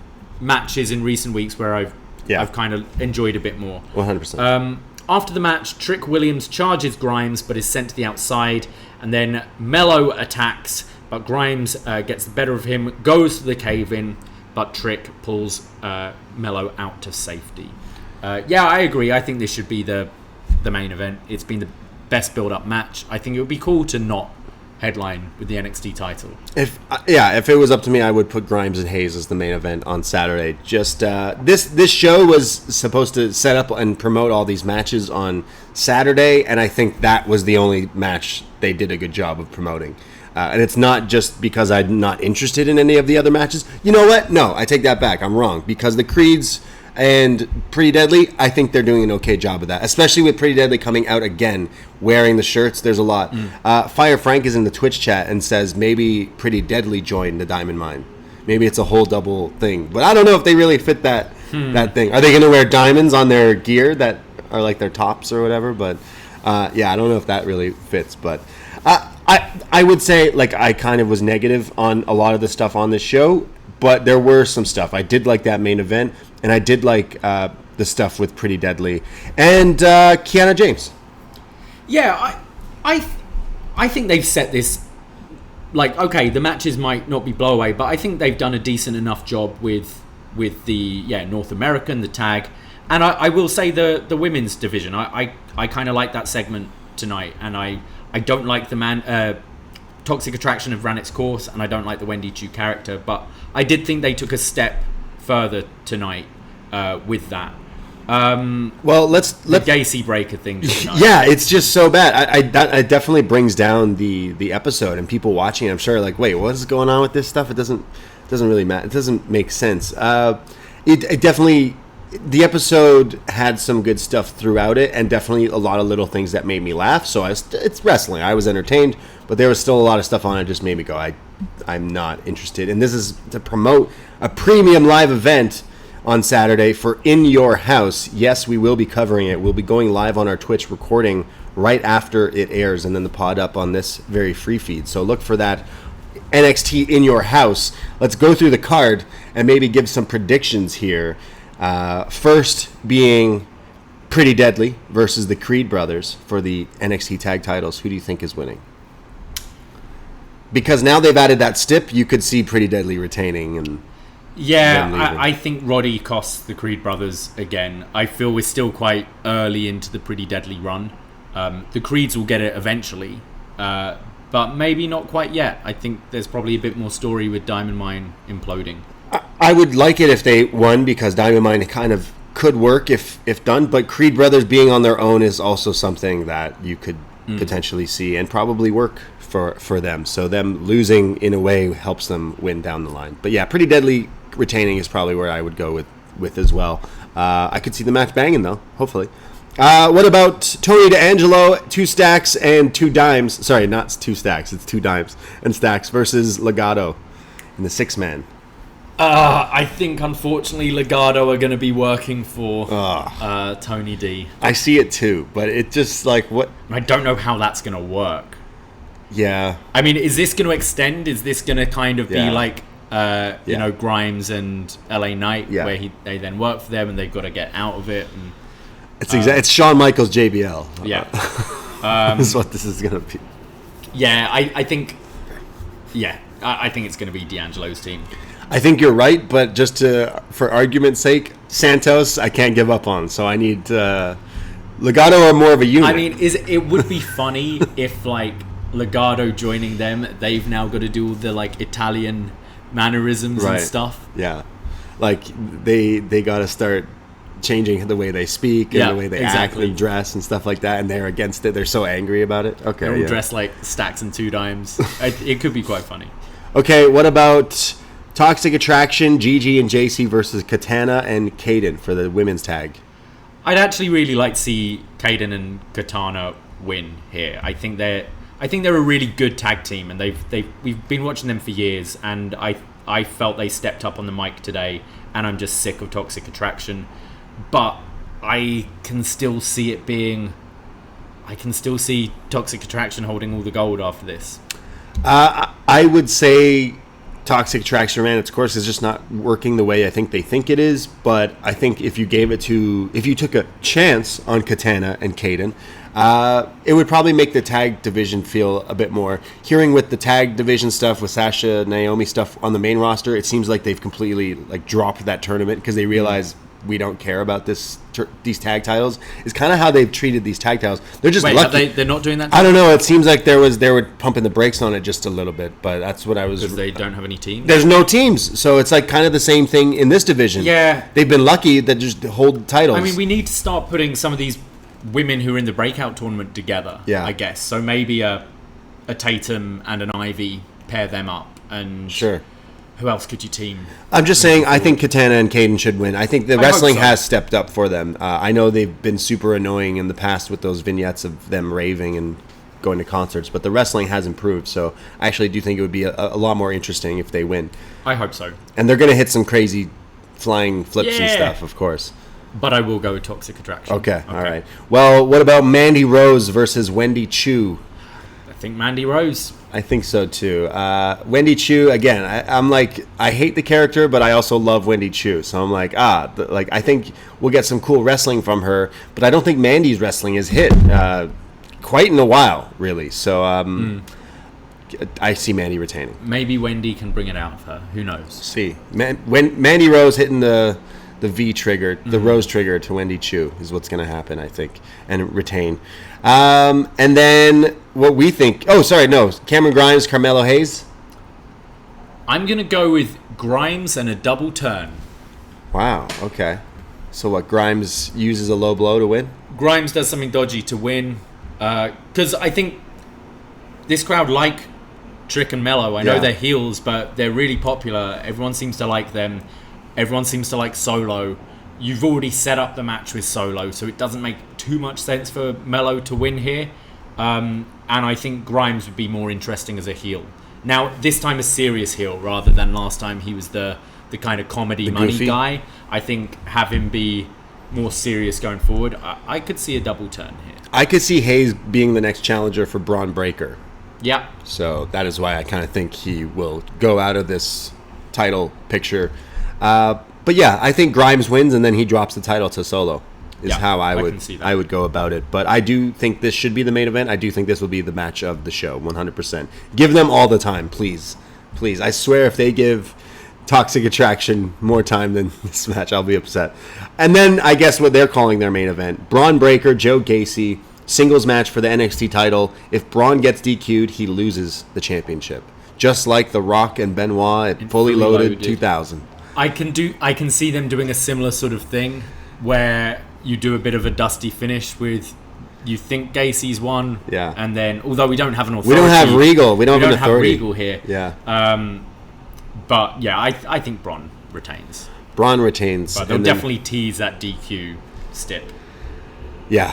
matches in recent weeks where I've kind of enjoyed a bit more. 100%. After the match, Trick Williams charges Grimes but is sent to the outside, and then Mello attacks, but Grimes gets the better of him, goes to the cave-in, but Trick pulls Mello out to safety. I agree. I think this should be the main event. It's been the best build-up match. I think it would be cool to not headline with the NXT title. If it was up to me, I would put Grimes and Hayes as the main event on Saturday. Just this show was supposed to set up and promote all these matches on Saturday, and I think that was the only match they did a good job of promoting. And it's not just because I'm not interested in any of the other matches. You know what? No, I take that back. I'm wrong, because the Creeds and Pretty Deadly, I think they're doing an okay job of that, especially with Pretty Deadly coming out again, wearing the shirts. There's a lot. Fire Frank is in the Twitch chat and says maybe Pretty Deadly joined the Diamond Mine. Maybe it's a whole double thing, but I don't know if they really fit that thing. Are they going to wear diamonds on their gear that are like their tops or whatever? But I don't know if that really fits. But I would say, like, I kind of was negative on a lot of the stuff on this show, but there were some stuff. I did like that main event. And I did like the stuff with Pretty Deadly and Kiana James. Yeah, I think they've set this, like, okay, the matches might not be blowaway, but I think they've done a decent enough job with the North American, the tag, and I will say the women's division. I kind of like that segment tonight, and I don't like the Toxic Attraction have ran its course, and I don't like the Wendy Chu character, but I did think they took a step further tonight with that. Well, let's Gacy breaker thing. Yeah, it's just so bad. It definitely brings down the episode, and people watching. I'm sure, like, wait, what is going on with this stuff? It doesn't really matter. It doesn't make sense. It definitely. The episode had some good stuff throughout it, and definitely a lot of little things that made me laugh. So it's wrestling. I was entertained, but there was still a lot of stuff on it that just made me go, I'm not interested. And this is to promote a premium live event on Saturday for In Your House. Yes, we will be covering it. We'll be going live on our Twitch, recording right after it airs, and then the pod up on this very free feed. So look for that. NXT In Your House. Let's go through the card and maybe give some predictions here. First being Pretty Deadly versus the Creed brothers for the NXT tag titles. Who do you think is winning? Because now they've added that stip, you could see Pretty Deadly retaining. And I think Roddy costs the Creed brothers again. I feel we're still quite early into the Pretty Deadly run. The Creeds will get it eventually, but maybe not quite yet. I think there's probably a bit more story with Diamond Mine imploding. I would like it if they won, because Diamond Mine kind of could work if done, but Creed brothers being on their own is also something that you could potentially see and probably work for them. So them losing in a way helps them win down the line. But yeah, Pretty Deadly retaining is probably where I would go with as well. I could see the match banging though, hopefully. What about Tony D'Angelo, 2 stacks and 2 dimes? Sorry, not 2 stacks, it's 2 dimes and stacks versus Legado in the 6-man. I think, unfortunately, Legado are going to be working for Tony D. I see it too, but it just like what? I don't know how that's going to work. Yeah. I mean, is this going to extend? Is this going to kind of be like, you know, Grimes and LA Knight, where they then work for them and they've got to get out of it? And it's Shawn Michaels JBL. Yeah. That's what this is going to be. Yeah, I think. Yeah, I think it's going to be D'Angelo's team. I think you're right, but just for argument's sake, Santos I can't give up on, so I need Legado are more of a unit. I mean, it would be funny if like Legado joining them, they've now got to do all the like Italian mannerisms and stuff. Yeah, like they got to start changing the way they speak and the way they act and dress and stuff like that, and they're against it. They're so angry about it. Okay, they're all dressed like stacks and 2 dimes. It could be quite funny. Okay, what about Toxic Attraction, Gigi and JC versus Katana and Kaden for the women's tag? I'd actually really like to see Kaden and Katana win here. I think they're a really good tag team, and we've been watching them for years, and I felt they stepped up on the mic today, and I'm just sick of Toxic Attraction. But I can still see Toxic Attraction holding all the gold after this. I would say Toxic Attraction ran its course. Is just not working the way I think they think it is. But I think if you took a chance on Katana and Kaden, it would probably make the tag division feel a bit more. Hearing with the tag division stuff with Sasha, Naomi stuff on the main roster, it seems like they've completely like dropped that tournament because they realize we don't care about these tag titles. Is kind of how they've treated these tag titles. They're just lucky. They're not doing that? I don't know. It seems like they were pumping the brakes on it just a little bit, but that's what I was... Because they don't have any teams? There's no teams, so it's like kind of the same thing in this division. Yeah. They've been lucky that just hold titles. I mean, we need to start putting some of these women who are in the breakout tournament together, I guess. So maybe a Tatum and an Ivy, pair them up, and... Sure. Who else could you team? I'm just saying, I think Katana and Kaden should win. I think the wrestling has stepped up for them. I know they've been super annoying in the past with those vignettes of them raving and going to concerts, but the wrestling has improved. So I actually do think it would be a lot more interesting if they win. I hope so. And they're going to hit some crazy flying flips and stuff, of course. But I will go with Toxic Attraction. Okay, all right. Well, what about Mandy Rose versus Wendy Chu? I think Mandy Rose. I think so too. Wendy Chu, again, I'm like, I hate the character, but I also love Wendy Chu. So I'm like, I think we'll get some cool wrestling from her, but I don't think Mandy's wrestling has hit quite in a while, really. So I see Mandy retaining. Maybe Wendy can bring it out of her. Who knows? See, when Mandy Rose hitting the the V trigger, the Rose trigger to Wendy Chu is what's going to happen, I think, and retain. And then what we think... Oh, sorry, no. Cameron Grimes, Carmelo Hayes. I'm going to go with Grimes and a double turn. Wow, okay. So what, Grimes uses a low blow to win? Grimes does something dodgy to win. Because I think this crowd like Trick and Mello. I know they're heels, but they're really popular. Everyone seems to like them. Everyone seems to like Solo. You've already set up the match with Solo, so it doesn't make too much sense for Mello to win here. And I think Grimes would be more interesting as a heel. Now, this time a serious heel rather than last time he was the kind of comedy money guy. I think have him be more serious going forward. I could see a double turn here. I could see Hayes being the next challenger for Braun Breaker. Yeah. So that is why I kind of think he will go out of this title picture. But yeah, I think Grimes wins and then he drops the title to Solo. Is how I would go about it. But I do think this should be the main event. I do think this will be the match of the show, 100%. Give them all the time, please. Please. I swear if they give Toxic Attraction more time than this match, I'll be upset. And then I guess what they're calling their main event. Braun Breaker, Joe Gacy, singles match for the NXT title. If Braun gets DQ'd, he loses the championship. Just like The Rock and Benoit at Fully Loaded 2000. I can see them doing a similar sort of thing where you do a bit of a dusty finish with, you think Gacy's won, and then although we don't have an authority, we don't have Regal, we don't have an authority. Regal here, but yeah, I think Braun retains. Braun retains, but they'll definitely tease that DQ stip. Yeah,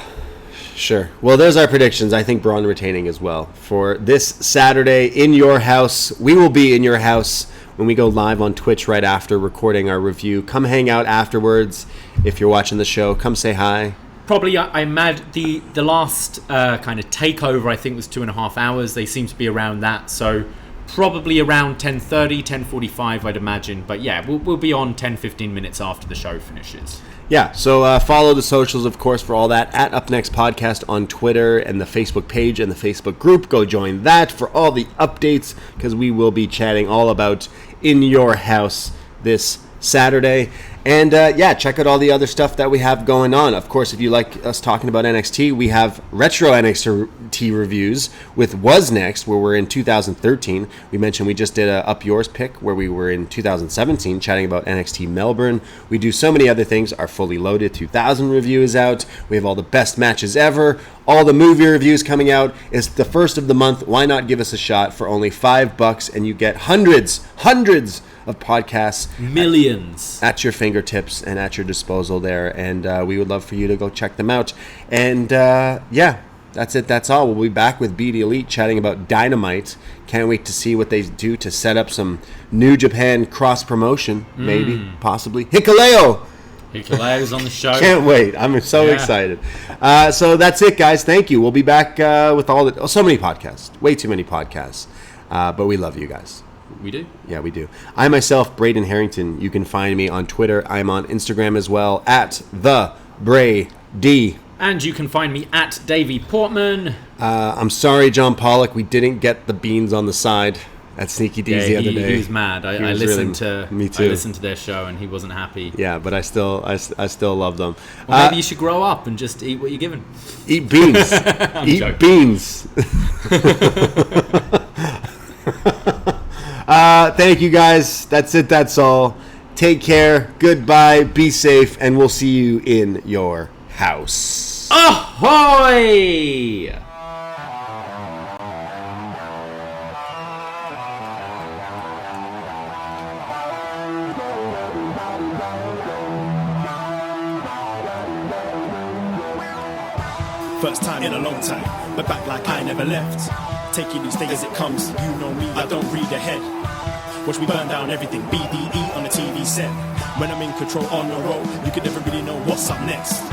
sure. Well, there's our predictions. I think Braun retaining as well for this Saturday in your house. We will be in your house when we go live on Twitch right after recording our review. Come hang out afterwards. If you're watching the show, come say hi. Probably, I'm mad. The last kind of takeover, I think, was 2.5 hours. They seem to be around that. So probably around 10:30, 10:45, I'd imagine. But yeah, we'll be on 10-15 minutes after the show finishes. Yeah, so follow the socials, of course, for all that at UpNXT Podcast on Twitter and the Facebook page and the Facebook group. Go join that for all the updates because we will be chatting all about In Your House this Saturday. And check out all the other stuff that we have going on. Of course, if you like us talking about NXT, we have retro NXT reviews with Was Next, where we're in 2013. We mentioned we just did a Up Yours pick where we were in 2017 chatting about NXT Melbourne. We do so many other things. Our Fully Loaded 2000 review is out. We have all the best matches ever. All the movie reviews coming out. It's the first of the month. Why not give us a shot for only $5 and you get hundreds of podcasts, millions at your fingertips and at your disposal there, and we would love for you to go check them out. And that's it, that's all. We'll be back with BD Elite chatting about Dynamite. Can't wait to see what they do to set up some New Japan cross promotion, maybe, possibly. Hikuleo's on the show. Can't wait. I'm so excited. So that's it, guys. Thank you. We'll be back with so many podcasts, way too many podcasts, but we love you guys. We do? Yeah, we do. I myself, Braden Harrington. You can find me on Twitter. I'm on Instagram as well, at @TheBrayD. And you can find me at Davey Portman. I'm sorry, John Pollock, we didn't get the beans on the side at Sneaky D's the other day. He was mad. I listened to their show and he wasn't happy. Yeah, but I still love them. Well, maybe you should grow up and just eat what you're given. Eat beans. Eat joking. Beans. Thank you, guys. That's it. That's all. Take care. Goodbye. Be safe. And we'll see you in your house. Ahoy! First time in a long time, but back like I never left. Taking each day as it comes, you know me, I don't read ahead. Watch me burn down everything, BDE on the TV set. When I'm in control on the road, you can never really know what's up next.